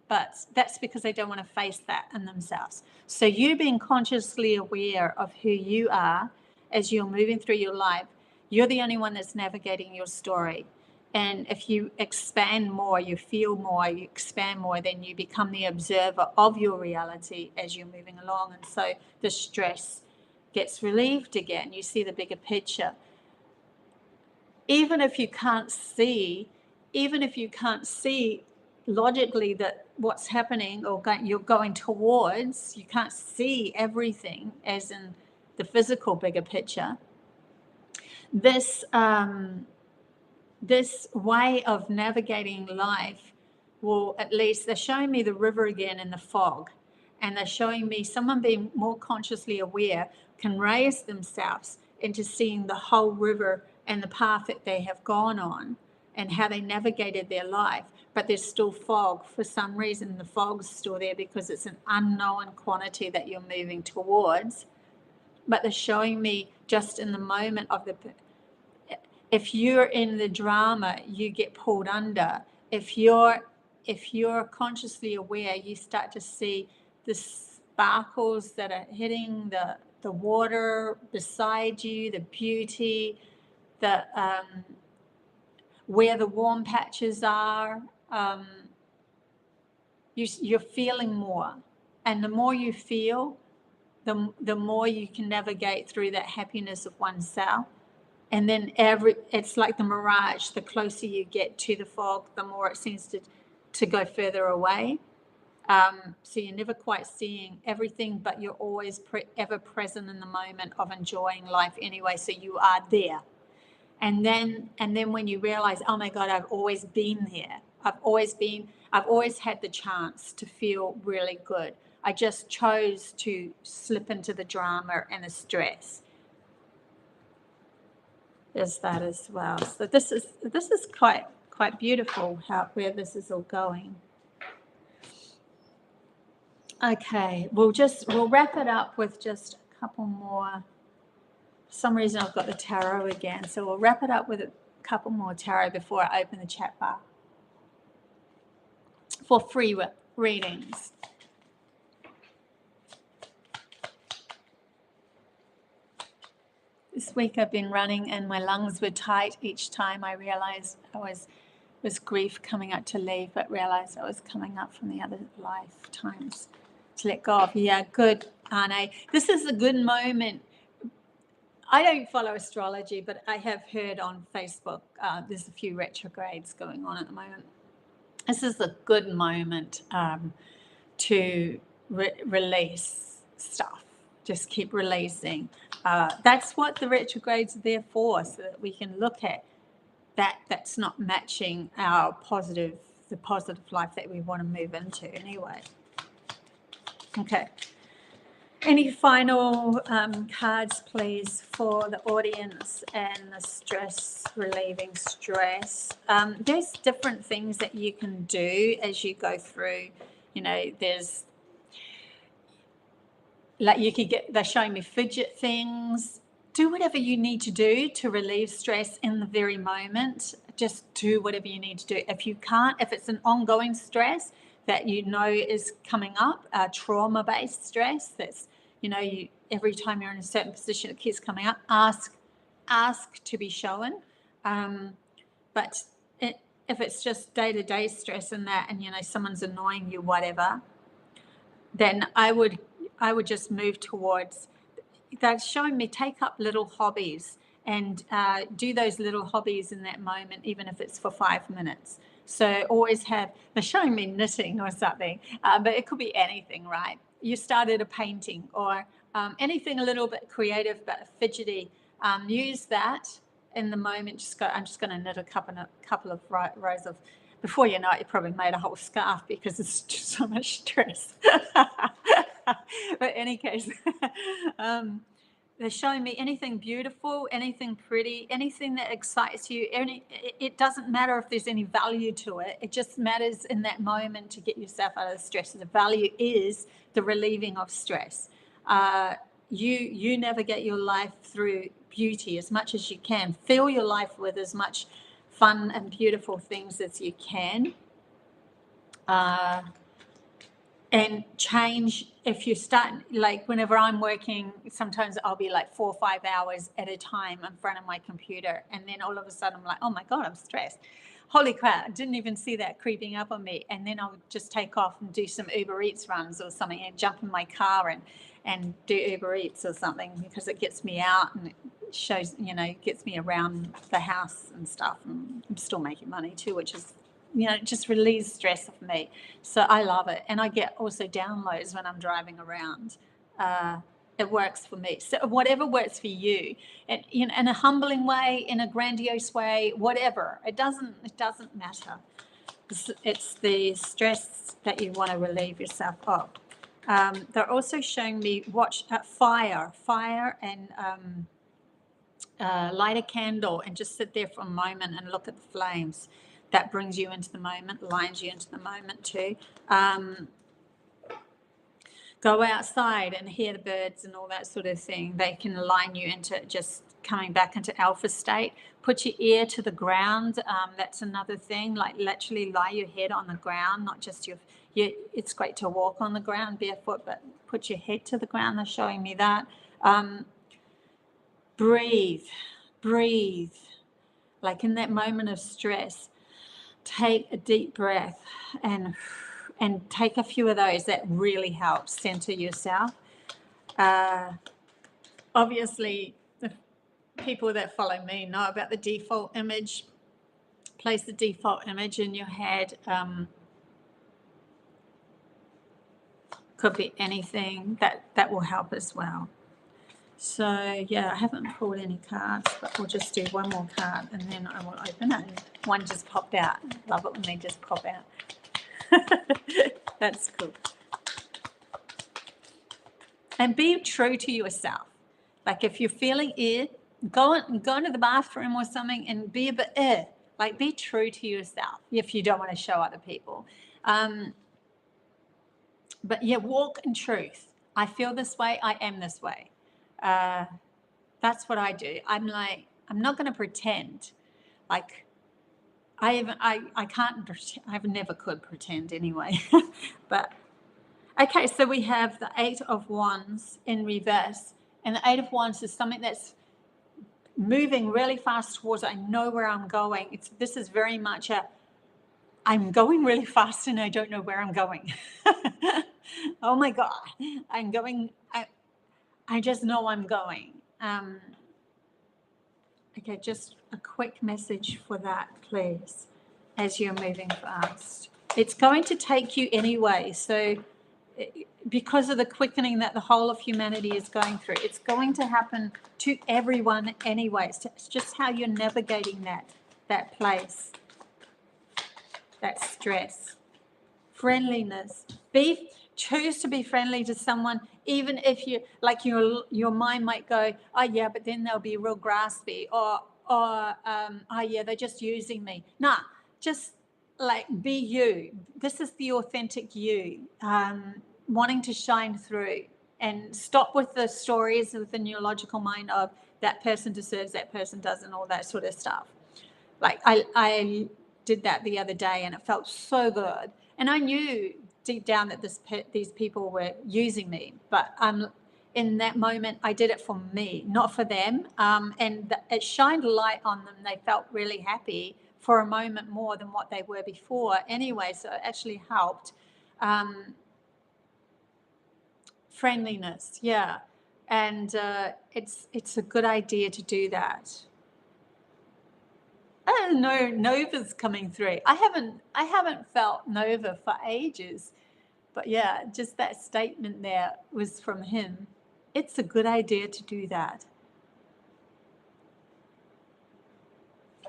[SPEAKER 1] But that's because they don't want to face that in themselves. So you being consciously aware of who you are as you're moving through your life, you're the only one that's navigating your story. And if you expand more, you feel more, you expand more, then you become the observer of your reality as you're moving along. And so the stress gets relieved again. You see the bigger picture. Even if you can't see logically that what's happening or you're going towards, you can't see everything as in the physical bigger picture. This way of navigating life will, at least, they're showing me the river again in the fog, And they're showing me someone being more consciously aware can raise themselves into seeing the whole river and the path that they have gone on and how they navigated their life. But there's still fog. For some reason, the fog's still there because it's an unknown quantity that you're moving towards. But they're showing me just in the moment of if you're in the drama, you get pulled under. If you're consciously aware, you start to see the sparkles that are hitting the water beside you, the beauty, the where the warm patches are. You're feeling more, and the more you feel, the more you can navigate through that happiness of oneself. And then it's like the mirage. The closer you get to the fog, the more it seems to go further away. So you're never quite seeing everything, but you're always ever present in the moment of enjoying life anyway. So you are there. And then when you realize, oh my God, I've always been there. I've always had the chance to feel really good. I just chose to slip into the drama and the stress. There's that as well. So this is quite beautiful where this is all going. Okay, we'll wrap it up with just a couple more. For some reason I've got the tarot again, so we'll wrap it up with a couple more tarot before I open the chat bar for free readings. This week I've been running and my lungs were tight each time I realized I was grief coming up to leave, but realized I was coming up from the other lifetimes to let go of. Yeah, good, Arne. This is a good moment. I don't follow astrology, but I have heard on Facebook there's a few retrogrades going on at the moment. This is a good moment to release stuff. Just keep releasing. That's what the retrogrades are there for, so that we can look at that's not matching the positive life that we want to move into anyway. Okay. Any final cards, please, for the audience and the stress, relieving stress? There's different things that you can do as you go through. You know, there's like they're showing me fidget things. Do whatever you need to do to relieve stress in the very moment. Just do whatever you need to do. If you can't, if it's an ongoing stress that you know is coming up, trauma-based stress, that's, you know, every time you're in a certain position, it keeps coming up, ask to be shown. But if it's just day-to-day stress and that, and, you know, someone's annoying you, whatever, then I would just move towards, they're showing me take up little hobbies and do those little hobbies in that moment, even if it's for 5 minutes. So always they're showing me knitting or something, but it could be anything, right? You started a painting or anything a little bit creative but fidgety. Use that in the moment. I'm just going to knit a couple of rows of, before you know it, you probably made a whole scarf because it's just so much stress. But in any case, they're showing me anything beautiful, anything pretty, anything that excites you. It doesn't matter if there's any value to it. It just matters in that moment to get yourself out of the stress. The value is the relieving of stress. You navigate your life through beauty as much as you can. Fill your life with as much fun and beautiful things as you can. And change, if you start, like whenever I'm working, sometimes I'll be like 4 or 5 hours at a time in front of my computer. And then all of a sudden I'm like, oh my God, I'm stressed. Holy crap, I didn't even see that creeping up on me. And then I'll just take off and do some Uber Eats runs or something and jump in my car and do Uber Eats or something, because it gets me out and it shows, you know, gets me around the house and stuff. And I'm still making money too, which is, you know, just relieves stress of me. So I love it. And I get also downloads when I'm driving around. It works for me. So whatever works for you, and, you know, in a humbling way, in a grandiose way, whatever, it doesn't matter. It's the stress that you want to relieve yourself of. They're also showing me watch fire and light a candle and just sit there for a moment and look at the flames. That brings you into the moment, lines you into the moment too. Go outside and hear the birds and all that sort of thing. They can line you into just coming back into alpha state. Put your ear to the ground. That's another thing. Like literally lie your head on the ground, not just your. It's great to walk on the ground barefoot, but put your head to the ground. They're showing me that. Breathe. Like in that moment of stress, take a deep breath and take a few of those. That really helps center yourself. Obviously, the people that follow me know about the default image. Place the default image in your head. Could be anything. That will help as well. So yeah, I haven't pulled any cards, but we'll just do one more card and then I will open it. One just popped out. Love it when they just pop out. That's cool. And be true to yourself. Like if you're feeling go into the bathroom or something and be a bit like be true to yourself if you don't want to show other people. But yeah, walk in truth. I feel this way, I am this way. That's what I do. I'm like, I'm not going to pretend. Like I can't, I never could pretend anyway. But okay, so we have the 8 of Wands in reverse. And the 8 of Wands is something that's moving really fast towards, I know where I'm going. This is very much I'm going really fast and I don't know where I'm going. Oh my God, I'm going, I just know I'm going. Okay, just a quick message for that, please, as you're moving fast. It's going to take you anyway. So because of the quickening that the whole of humanity is going through, it's going to happen to everyone anyway. So it's just how you're navigating that place, that stress. Friendliness. Choose to be friendly to someone, even if you like your mind might go, oh yeah, but then they'll be real graspy, or oh yeah, they're just using me. Nah, just like be you. This is the authentic you, wanting to shine through, and stop with the stories within your logical mind of that person deserves, that person doesn't, all that sort of stuff. Like I did that the other day and it felt so good. And I knew deep down that these people were using me, but in that moment, I did it for me, not for them. And it shined a light on them. They felt really happy for a moment more than what they were before anyway. So it actually helped. Friendliness, yeah. And it's a good idea to do that. Oh no, Nova's coming through. I haven't felt Nova for ages. But yeah, just that statement there was from him. It's a good idea to do that.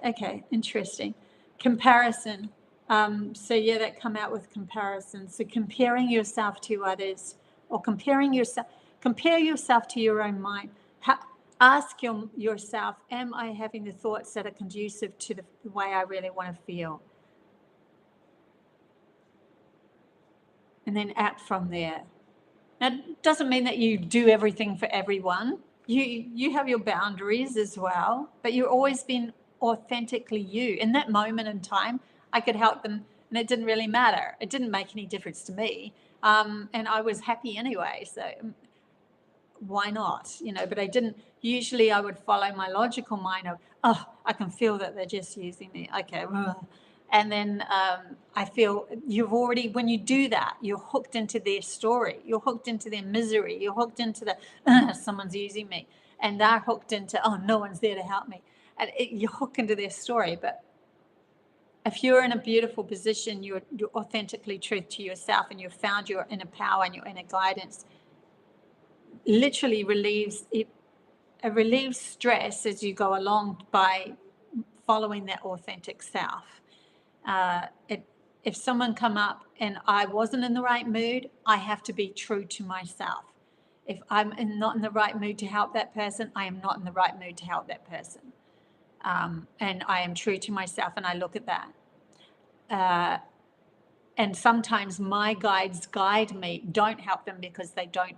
[SPEAKER 1] Okay, interesting. Comparison. So yeah, that come out with comparison. So comparing yourself to others, or compare yourself to your own mind. Ask yourself, am I having the thoughts that are conducive to the way I really want to feel? And then act from there. Now, it doesn't mean that you do everything for everyone. You have your boundaries as well, but you've always been authentically you. In that moment in time, I could help them, and it didn't really matter. It didn't make any difference to me, and I was happy anyway. So why not? But I didn't. Usually, I would follow my logical mind of, oh, I can feel that they're just using me. Okay. And then I feel when you do that, you're hooked into their story. You're hooked into their misery. You're hooked into someone's using me. And they're hooked into, oh, no one's there to help me. And you're hooked into their story. But if you're in a beautiful position, you're authentically true to yourself, and you've found your inner power and your inner guidance, literally it relieves stress as you go along by following that authentic self. if someone come up and I wasn't in the right mood, I have to be true to myself. If I'm not in the right mood to help that person, I am not in the right mood to help that person. And I am true to myself, and I look at that. And sometimes my guides guide me, don't help them because they don't,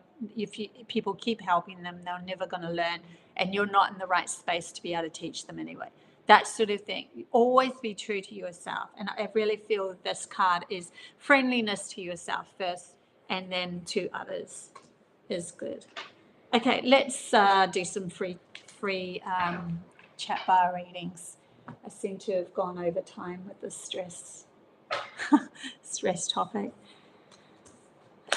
[SPEAKER 1] people keep helping them, they're never going to learn, and you're not in the right space to be able to teach them anyway. That sort of thing. Always be true to yourself. And I really feel this card is friendliness to yourself first, and then to others is good. Okay, let's do some free chat bar readings. I seem to have gone over time with the stress topic.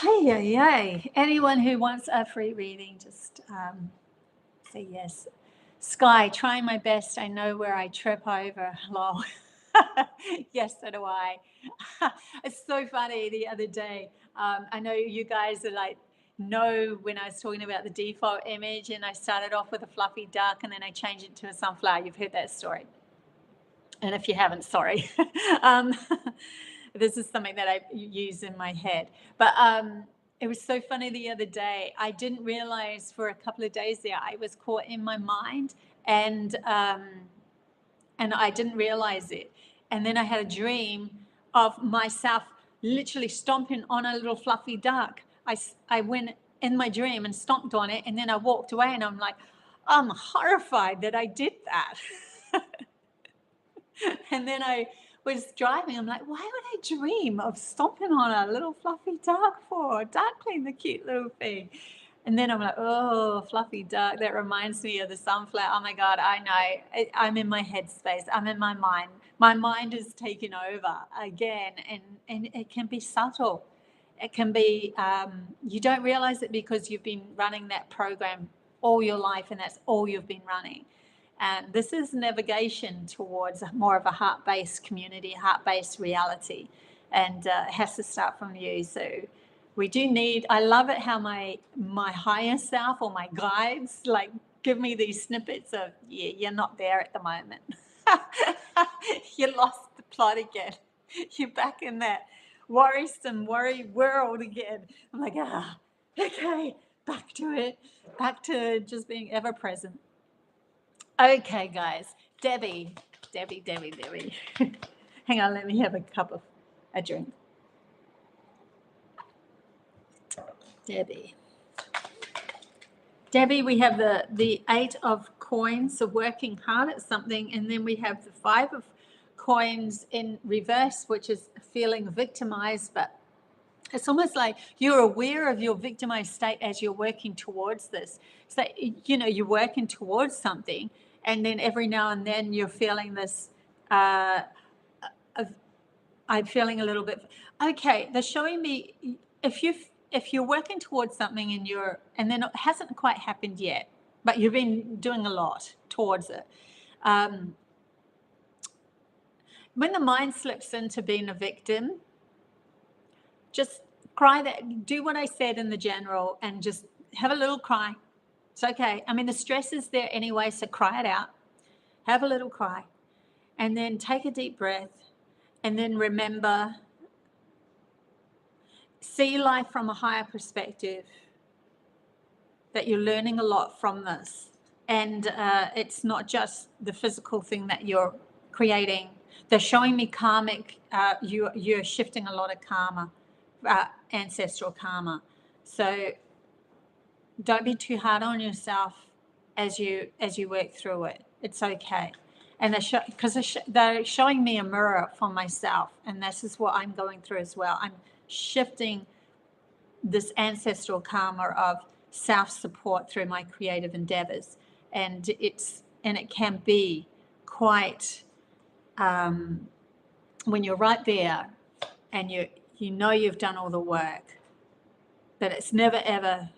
[SPEAKER 1] Hey. Anyone who wants a free reading, just say yes. Sky, trying my best. I know where I trip over. Lol. Yes, so do I. It's so funny. The other day, I know you guys are like, know when I was talking about the default image, and I started off with a fluffy duck, and then I changed it to a sunflower. You've heard that story. And if you haven't, sorry. This is something that I use in my head. But it was so funny the other day. I didn't realize for a couple of days there, I was caught in my mind, and I didn't realize it. And then I had a dream of myself literally stomping on a little fluffy duck. I went in my dream and stomped on it, and then I walked away, and I'm like, I'm horrified that I did that. And then I was driving. I'm like, why would I dream of stomping on a little fluffy duck for? Duckling, the cute little thing. And then I'm like, oh, fluffy duck. That reminds me of the sunflower. Oh my God, I know. I'm in my headspace. I'm in my mind. My mind is taking over again, and it can be subtle. It can be, you don't realize it because you've been running that program all your life, and that's all you've been running. And this is navigation towards more of a heart-based community, heart-based reality. And it has to start from you. So we do need, I love it how my higher self or my guides like give me these snippets of, yeah, you're not there at the moment. You lost the plot again. You're back in that worrisome, worry world again. I'm like, okay, back to it. Back to just being ever present. Okay, guys. Debbie. Hang on, let me have a drink. Debbie, we have the 8 of coins, so working hard at something, and then we have the 5 of coins in reverse, which is feeling victimized, but it's almost like you're aware of your victimized state as you're working towards this. So, you're working towards something, and then every now and then you're feeling this, I'm feeling a little bit, okay, they're showing me if you're working towards something and then it hasn't quite happened yet, but you've been doing a lot towards it. When the mind slips into being a victim, just cry that, do what I said in the general, and just have a little cry. It's okay. I mean, the stress is there anyway, so cry it out. Have a little cry. And then take a deep breath. And then remember, see life from a higher perspective, that you're learning a lot from this. And it's not just the physical thing that you're creating. They're showing me karmic, you're shifting a lot of karma. Ancestral karma. So don't be too hard on yourself as you work through it. It's okay. And they're showing me a mirror for myself, and this is what I'm going through as well. I'm shifting this ancestral karma of self-support through my creative endeavors, and it can be quite when you're right there and you've done all the work, but it's never ever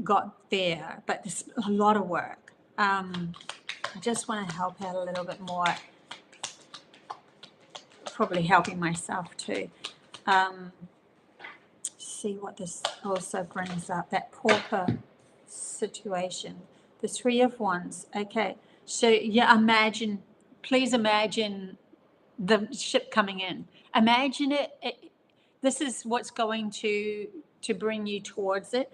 [SPEAKER 1] got there, but there's a lot of work. I just want to help out a little bit more, probably helping myself too. See what this also brings up, that pauper situation, the 3 of Wands. Okay, so yeah, please imagine the ship coming in. Imagine it. This is what's going to bring you towards it,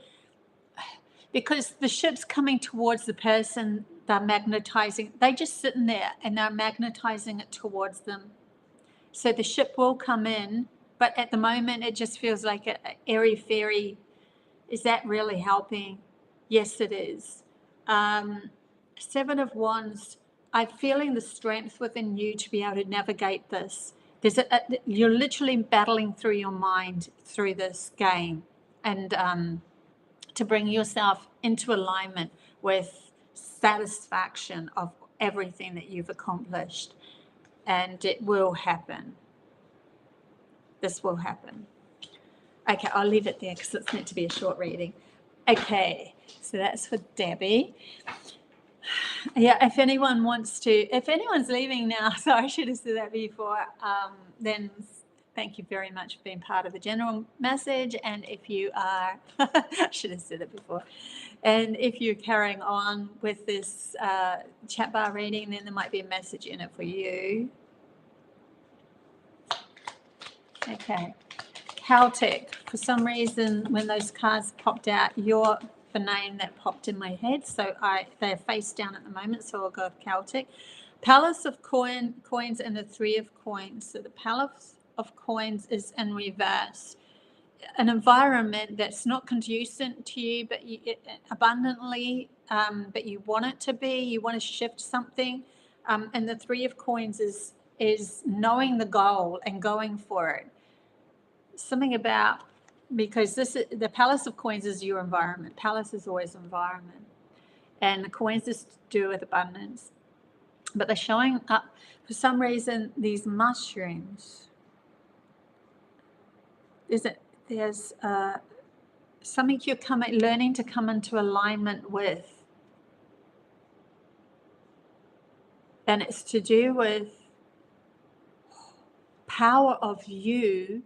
[SPEAKER 1] because the ship's coming towards the person. They're magnetizing. They're just sitting there and they're magnetizing it towards them. So the ship will come in, but at the moment it just feels like an airy fairy. Is that really helping? Yes, it is. Seven of Wands. I'm feeling the strength within you to be able to navigate this. You're literally battling through your mind through this game, and to bring yourself into alignment with satisfaction of everything that you've accomplished. And it will happen. This will happen. Okay, I'll leave it there because it's meant to be a short reading. Okay, so that's for Debbie. Yeah, if anyone's leaving now, so I should have said that before, then thank you very much for being part of the general message. And if you are, I should have said it before, and if you're carrying on with this chat bar reading, then there might be a message in it for you. Okay. Celtic. For some reason, when those cards popped out, you're the name that popped in my head. So they're face down at the moment, so I'll go with Celtic. Palace of coins and the Three of Coins. So the Palace of Coins is in reverse. An environment that's not conducive to you, but abundantly, but you want it to be. You want to shift something. And the Three of Coins is knowing the goal and going for it. Something about, because the Palace of Coins is your environment. Palace is always environment, and the coins is to do with abundance. But they're showing up for some reason. These mushrooms. There's something you're learning to come into alignment with, and it's to do with power of you.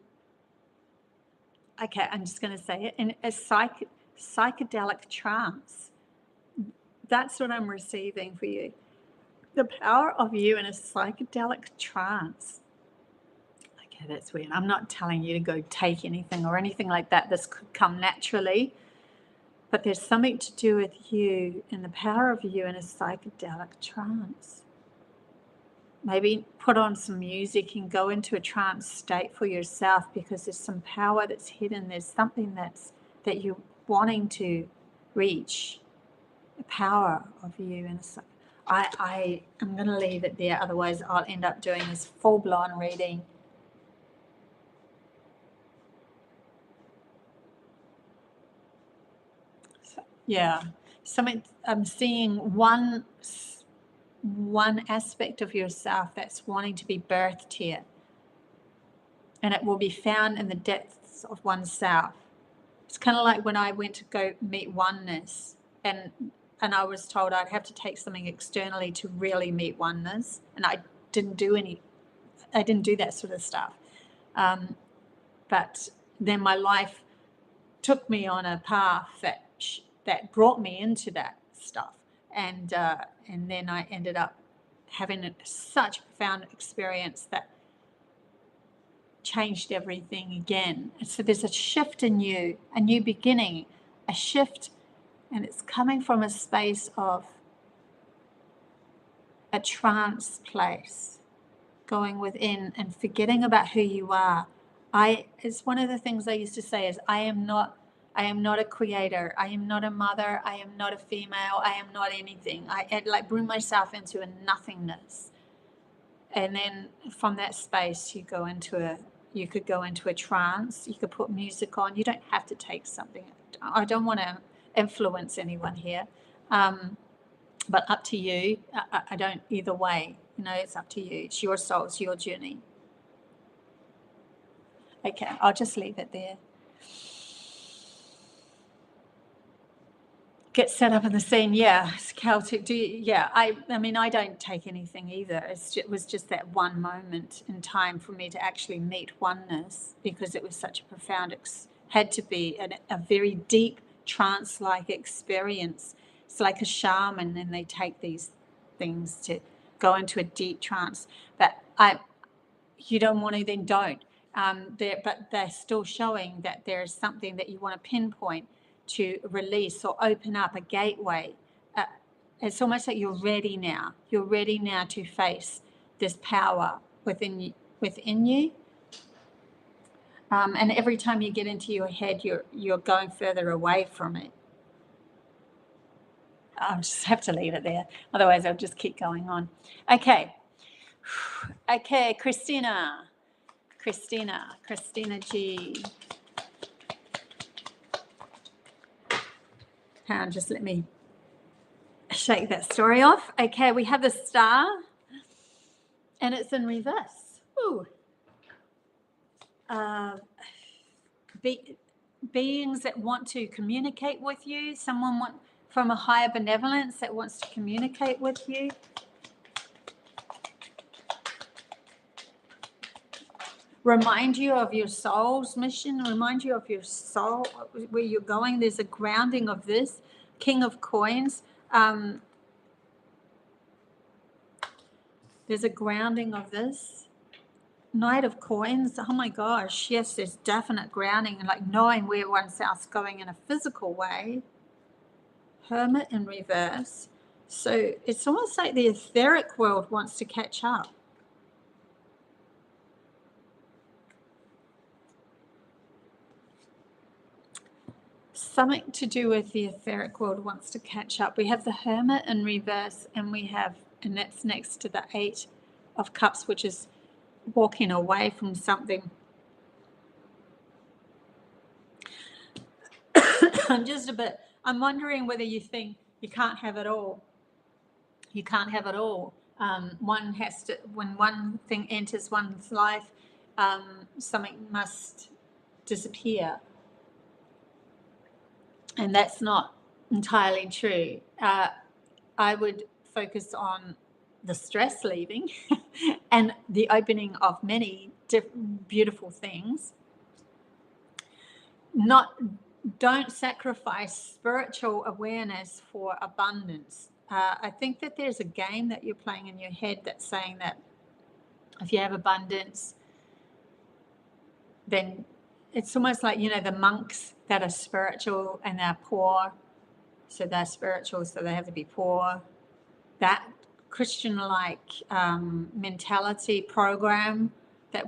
[SPEAKER 1] Okay, I'm just going to say it, in a psychedelic trance. That's what I'm receiving for you. The power of you in a psychedelic trance. Okay, that's weird. I'm not telling you to go take anything or anything like that. This could come naturally. But there's something to do with you and the power of you in a psychedelic trance. Maybe put on some music and go into a trance state for yourself, because there's some power that's hidden. There's something that you're wanting to reach. The power of you in a I am going to leave it there. Otherwise, I'll end up doing this full-blown reading. So, yeah, something I'm seeing one aspect of yourself that's wanting to be birthed here, and it will be found in the depths of oneself. It's kind of like when I went to go meet oneness, and I was told I'd have to take something externally to really meet oneness, and I didn't do that sort of stuff. But then my life took me on a path that brought me into that stuff, and then I ended up having such a profound experience that changed everything again. So there's a shift in you, a new beginning, a shift, and it's coming from a space of a trance place, going within and forgetting about who you are. It's one of the things I used to say is I am not a creator. I am not a mother. I am not a female. I am not anything. I like bring myself into a nothingness. And then from that space, you could go into a trance. You could put music on. You don't have to take something. I don't want to influence anyone here, but up to you. I don't either way. It's up to you. It's your soul. It's your journey. Okay, I'll just leave it there. Get set up in the scene. Yeah, it's Celtic. I mean, I don't take anything either. It was just that one moment in time for me to actually meet oneness, because it was such a profound, had to be a very deep trance-like experience. It's like a shaman, and they take these things to go into a deep trance. But you don't want to, then don't. But they're still showing that there is something that you want to pinpoint to release or open up a gateway. It's almost like you're ready now. You're ready now to face this power within you. And every time you get into your head, you're going further away from it. I'll just have to leave it there. Otherwise, I'll just keep going on. Okay. Okay, Christina G. Just let me shake that story off. Okay, we have the star, and it's in reverse. Ooh. Beings that want to communicate with you, someone from a higher benevolence that wants to communicate with you. Remind you of your soul's mission, remind you of your soul, where you're going. There's a grounding of this. King of Coins. There's a grounding of this. Knight of Coins. Oh my gosh, yes, there's definite grounding and like knowing where oneself's going in a physical way. Hermit in reverse. So it's almost like the etheric world wants to catch up. Something to do with the etheric world wants to catch up. We have the Hermit in reverse, and that's next to the Eight of Cups, which is walking away from something. I'm wondering whether you think you can't have it all. You can't have it all. One has to, when one thing enters one's life, something must disappear. And that's not entirely true. I would focus on the stress leaving and the opening of many beautiful things. Don't sacrifice spiritual awareness for abundance. I think that there's a game that you're playing in your head that's saying that if you have abundance, then it's almost like, the monks that are spiritual and they're poor. So they're spiritual, so they have to be poor. That Christian-like mentality program that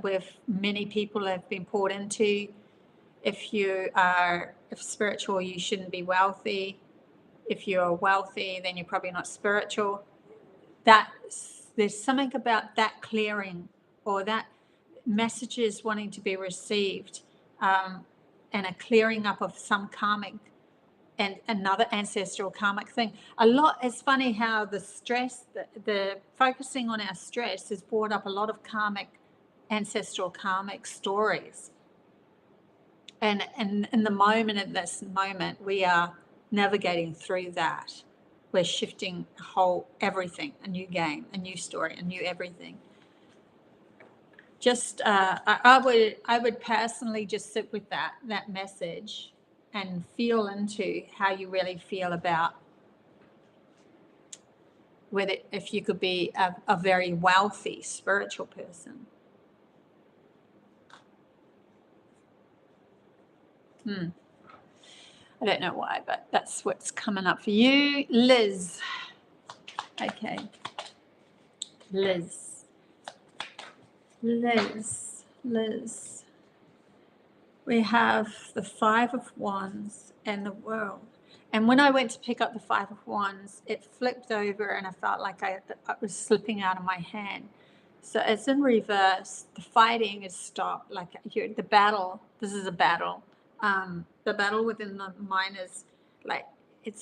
[SPEAKER 1] many people have been poured into. If spiritual, you shouldn't be wealthy. If you're wealthy, then you're probably not spiritual. There's something about that clearing, or that messages wanting to be received, and a clearing up of some karmic and another ancestral karmic thing. It's funny how the stress, the focusing on our stress has brought up a lot of ancestral karmic stories. And in the moment, at this moment, we are navigating through that. We're shifting everything, a new game, a new story, a new everything. Just, I would personally just sit with that message and feel into how you really feel about if you could be a very wealthy spiritual person. I don't know why, but that's what's coming up for you. Liz. Okay. Liz. We have the Five of Wands and the World. And when I went to pick up the Five of Wands, it flipped over and I felt like I was slipping out of my hand. So it's in reverse. The fighting is stopped. Like the battle, this is a battle. The battle within the mind is like, you're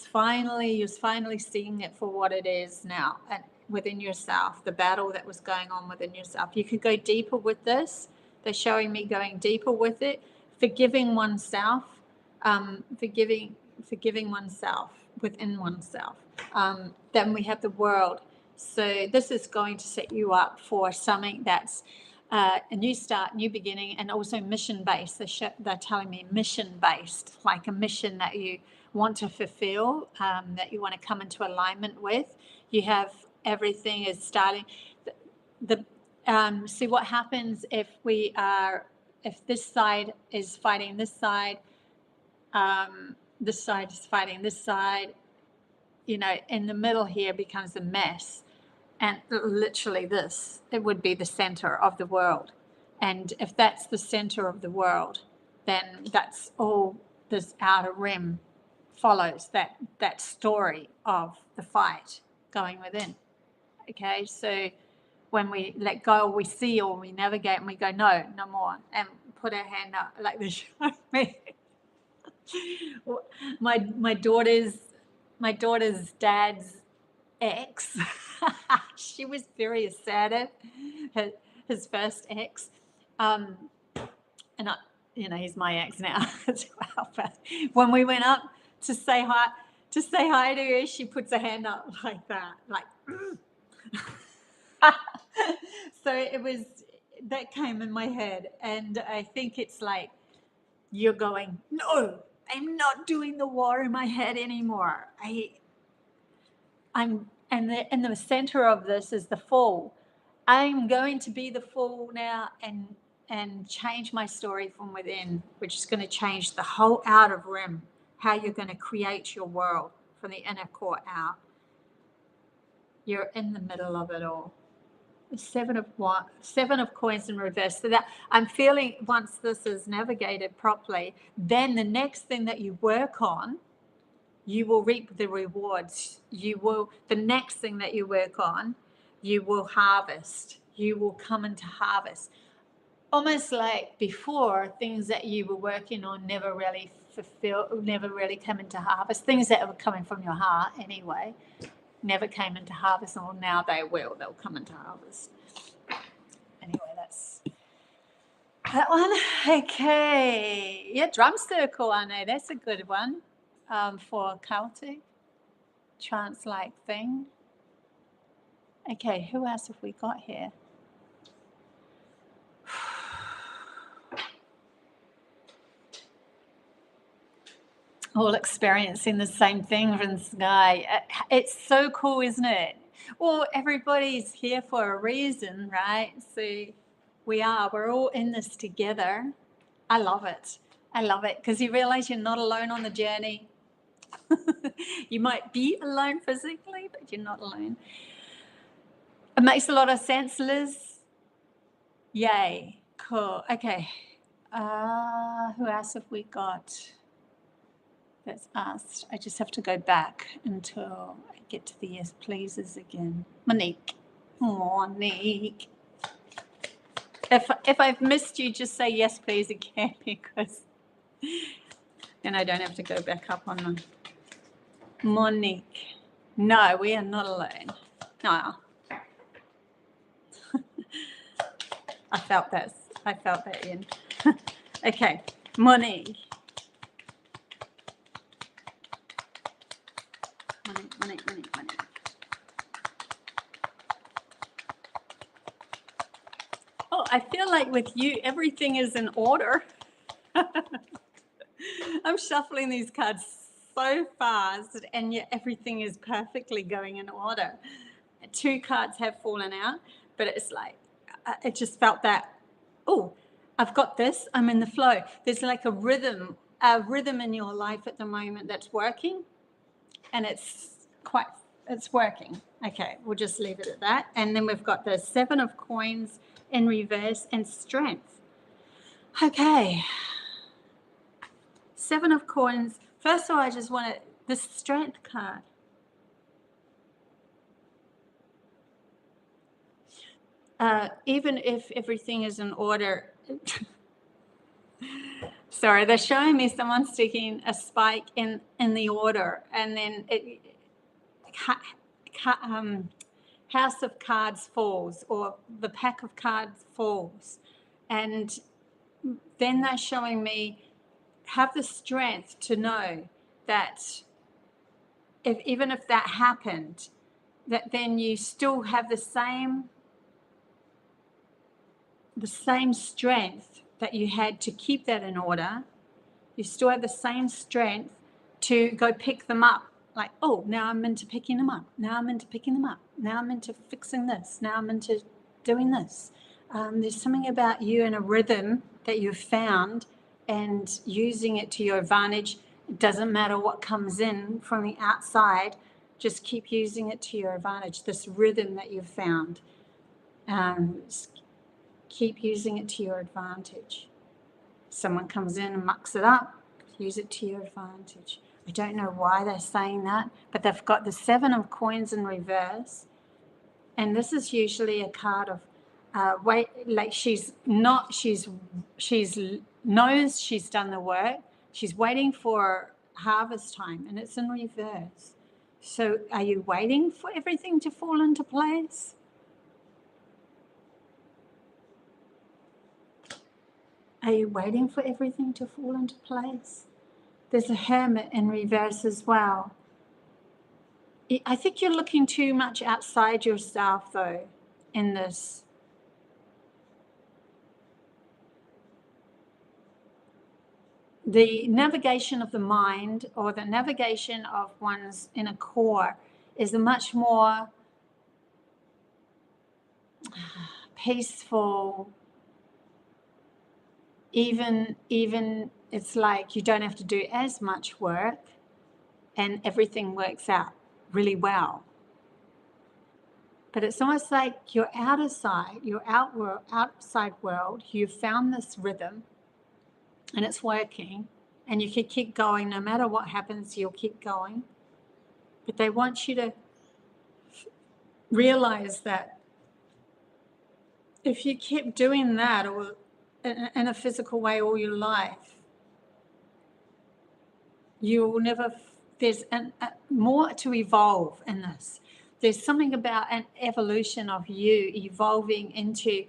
[SPEAKER 1] finally seeing it for what it is now. And within yourself, the battle that was going on within yourself. You could go deeper with this. They're showing me going deeper with it. Forgiving oneself, forgiving oneself within oneself. Then we have the World. So this is going to set you up for something that's a new start, new beginning, and also mission-based. They're telling me mission-based, like a mission that you want to fulfill, that you want to come into alignment with. You have everything is starting. See what happens if this side is fighting this side is fighting this side, you know, in the middle here becomes a mess. And literally it would be the center of the world. And if that's the center of the world, then that's all this outer rim follows, that story of the fight going within. Okay, so when we let go, we see or we navigate and we go, no more, and put our hand up like this. Show me. my daughter's dad's ex, she was very assertive, his first ex, and I, you know, he's my ex now as well, but when we went up to say hi to her, she puts her hand up like that, like so it was, that came in my head, and I think it's like you're going, no, I'm not doing the war in my head anymore. I'm in the center of this is the Fool. I'm going to be the Fool now and change my story from within, which is going to change the whole outer rim, how you're going to create your world from the inner core out. You're in the middle of it all. Seven of coins in reverse. So that I'm feeling, once this is navigated properly, then the next thing that you work on, you will reap the rewards. The next thing that you work on, you will harvest. You will come into harvest. Almost like before, things that you were working on never really came into harvest. Things that were coming from your heart anyway, never came into harvest, and now they'll come into harvest. Anyway, that's that one. Okay, yeah, drum circle, I know that's a good one for cultic trance-like thing. Okay, who else have we got here? All experiencing the same thing from the sky. It's so cool, isn't it? Well, everybody's here for a reason, right? So we're all in this together. I love it because you realize you're not alone on the journey. You might be alone physically, but you're not alone. It makes a lot of sense, Liz. Yay, cool. Okay, who else have we got that's asked? I just have to go back until I get to the yes pleases again. Monique. If I've missed you, just say yes please again, because then I don't have to go back up on them. Monique. No, we are not alone. No. I felt that in. Okay, Monique. Monique. Oh, I feel like with you, everything is in order. I'm shuffling these cards so fast, and yet everything is perfectly going in order. 2 cards have fallen out, but it's like, it just felt that, oh, I've got this, I'm in the flow. There's like a rhythm in your life at the moment that's working, and it's working. Okay, we'll just leave it at that. And then we've got the 7 of coins in reverse and strength. Okay. 7 of coins. First of all, I just want the strength card. Even if everything is in order. Sorry, they're showing me someone sticking a spike in the order, and then House of Cards falls, or the pack of cards falls, and then they're showing me have the strength to know that even if that happened, that then you still have the same strength that you had to keep that in order. You still have the same strength to go pick them up. Like, oh, now I'm into picking them up. Now I'm into picking them up. Now I'm into fixing this. Now I'm into doing this. There's something about you and a rhythm that you've found and using it to your advantage. It doesn't matter what comes in from the outside, just keep using it to your advantage, this rhythm that you've found. Keep using it to your advantage. Someone comes in and mucks it up, use it to your advantage. I don't know why they're saying that, but they've got the 7 of coins in reverse. And this is usually a card of like she's knows she's done the work. She's waiting for harvest time, and it's in reverse. So are you waiting for everything to fall into place? Are you waiting for everything to fall into place? There's a Hermit in reverse as well. I think you're looking too much outside yourself, though, in this. The navigation of the mind, or the navigation of one's inner core, is a much more peaceful, even it's like you don't have to do as much work and everything works out really well. But it's almost like your outer side, your outside world, you've found this rhythm and it's working, and you can keep going. No matter what happens, you'll keep going. But they want you to realize that if you keep doing that or in a physical way all your life, you will never, there's more to evolve in this. There's something about an evolution of you evolving into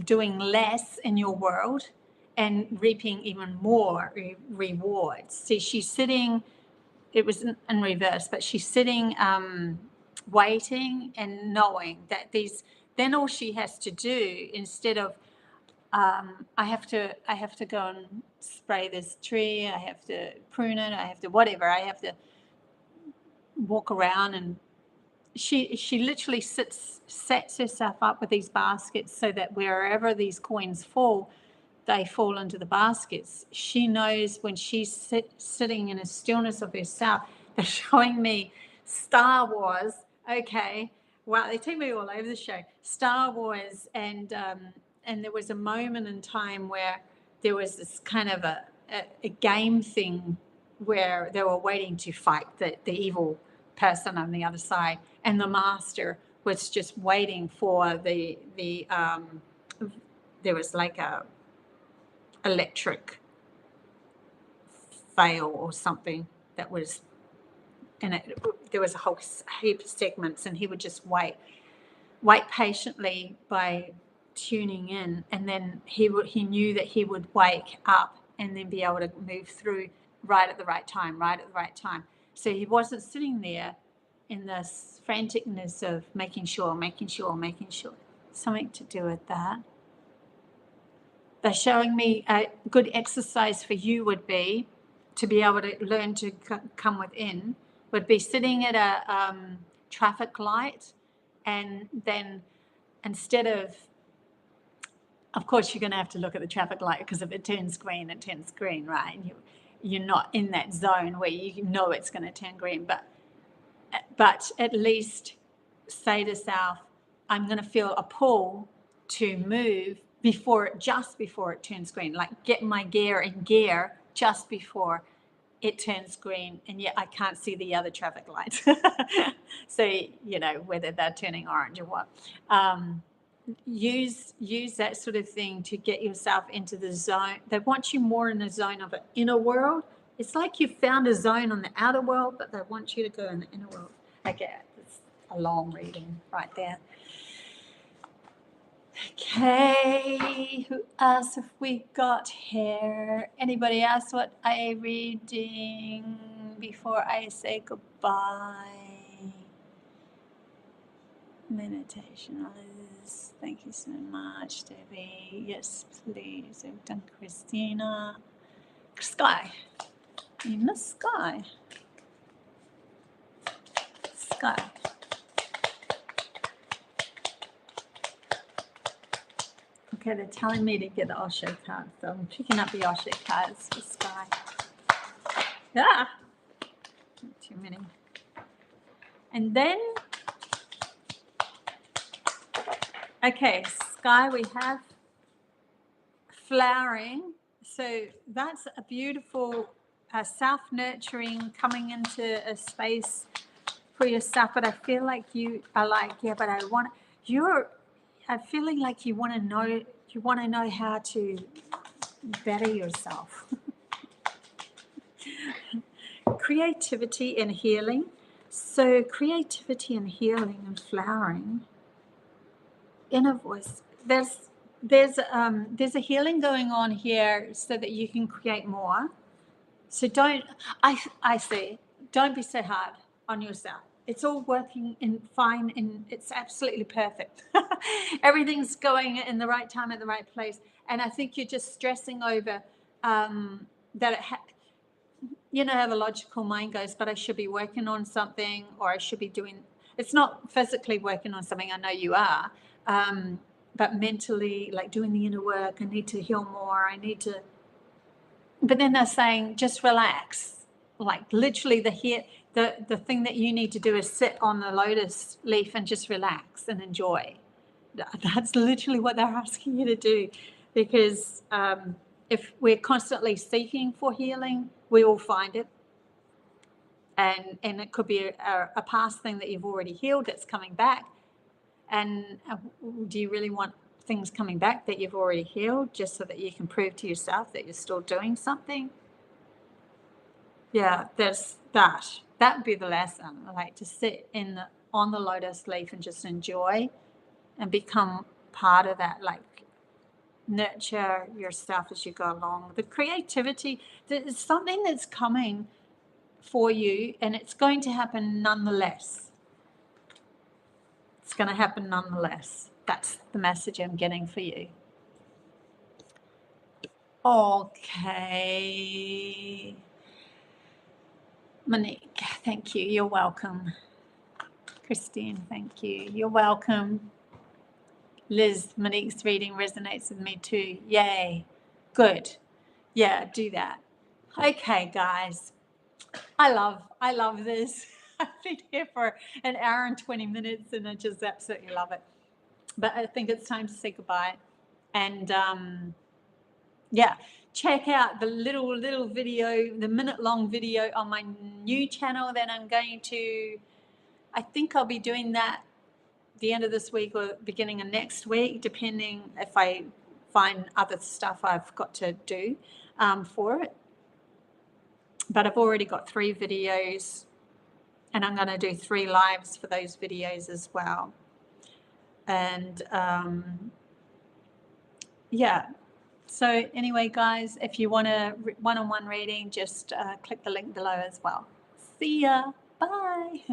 [SPEAKER 1] doing less in your world and reaping even more rewards. See, she's sitting, it was in reverse, but she's sitting waiting and knowing that then all she has to do, instead of I have to go and spray this tree, I have to prune it, I have to whatever, I have to walk around, and she literally sets herself up with these baskets so that wherever these coins fall, they fall into the baskets. She knows when she's sitting in a stillness of herself. They're showing me Star Wars. Okay, wow, they take me all over the show. Star Wars, and there was a moment in time where there was this kind of a game thing where they were waiting to fight the evil person on the other side, and the master was just waiting for there was like a electric fail or something that was, and there was a whole heap of segments, and he would just wait patiently by tuning in, and then he knew that he would wake up and then be able to move through right at the right time. So he wasn't sitting there in this franticness of making sure. Something to do with that. They're showing me a good exercise for you would be to be able to learn to come within, would be sitting at a traffic light, and then instead of course, you're going to have to look at the traffic light, because if it turns green, it turns green, right? And you're not in that zone where you know it's going to turn green, but at least say to self, I'm going to feel a pull to move just before it turns green, like get my gear in gear just before it turns green, and yet I can't see the other traffic lights. So, whether they're turning orange or what. Use that sort of thing to get yourself into the zone. They want you more in the zone of an inner world. It's like you found a zone on the outer world, but they want you to go in the inner world. Okay, it's a long reading right there. Okay, who else have we got here? Anybody else what I reading before I say goodbye? Meditation, Liz. Thank you so much, Debbie. Yes, please. I've done Christina. Sky. In the sky. Sky. Okay, they're telling me to get the Osho cards, so I'm picking up the Osho cards for Sky. Ah, not too many. And then, okay, Sky, we have flowering. So that's a beautiful self-nurturing, coming into a space for yourself. But I feel like you are like, yeah, but I'm feeling like you want to know how to better yourself. Creativity and healing. So creativity and healing and flowering. Inner voice. There's a healing going on here so that you can create more. So I say, don't be so hard on yourself. It's all working fine and it's absolutely perfect. Everything's going in the right time at the right place. And I think you're just stressing over that you know how the logical mind goes, but I should be working on something, or I should be doing, it's not physically working on something, I know you are, but mentally, like doing the inner work, I need to heal more, but then they're saying, just relax. Like literally the thing that you need to do is sit on the lotus leaf and just relax and enjoy. That's literally what they're asking you to do, because if we're constantly seeking for healing, we will find it. And it could be a past thing that you've already healed that's coming back. And do you really want things coming back that you've already healed just so that you can prove to yourself that you're still doing something? Yeah, there's that. That would be the lesson, like to sit on the lotus leaf and just enjoy and become part of that, like nurture yourself as you go along. The creativity, there's something that's coming for you, and it's going to happen nonetheless. It's going to happen nonetheless. That's the message I'm getting for you. Okay. Monique, thank you. You're welcome. Christine, thank you. You're welcome. Liz, Monique's reading resonates with me too. Yay. Good. Yeah, do that. Okay, guys. I love this. I've been here for an hour and 20 minutes and I just absolutely love it. But I think it's time to say goodbye. And yeah, check out the little video, the minute-long video on my new channel that I'm going to, I think I'll be doing that the end of this week or beginning of next week, depending if I find other stuff I've got to do for it. But I've already got 3 videos, and I'm going to do 3 lives for those videos as well. And yeah, so anyway, guys, if you want a one-on-one reading, just click the link below as well. See ya. Bye.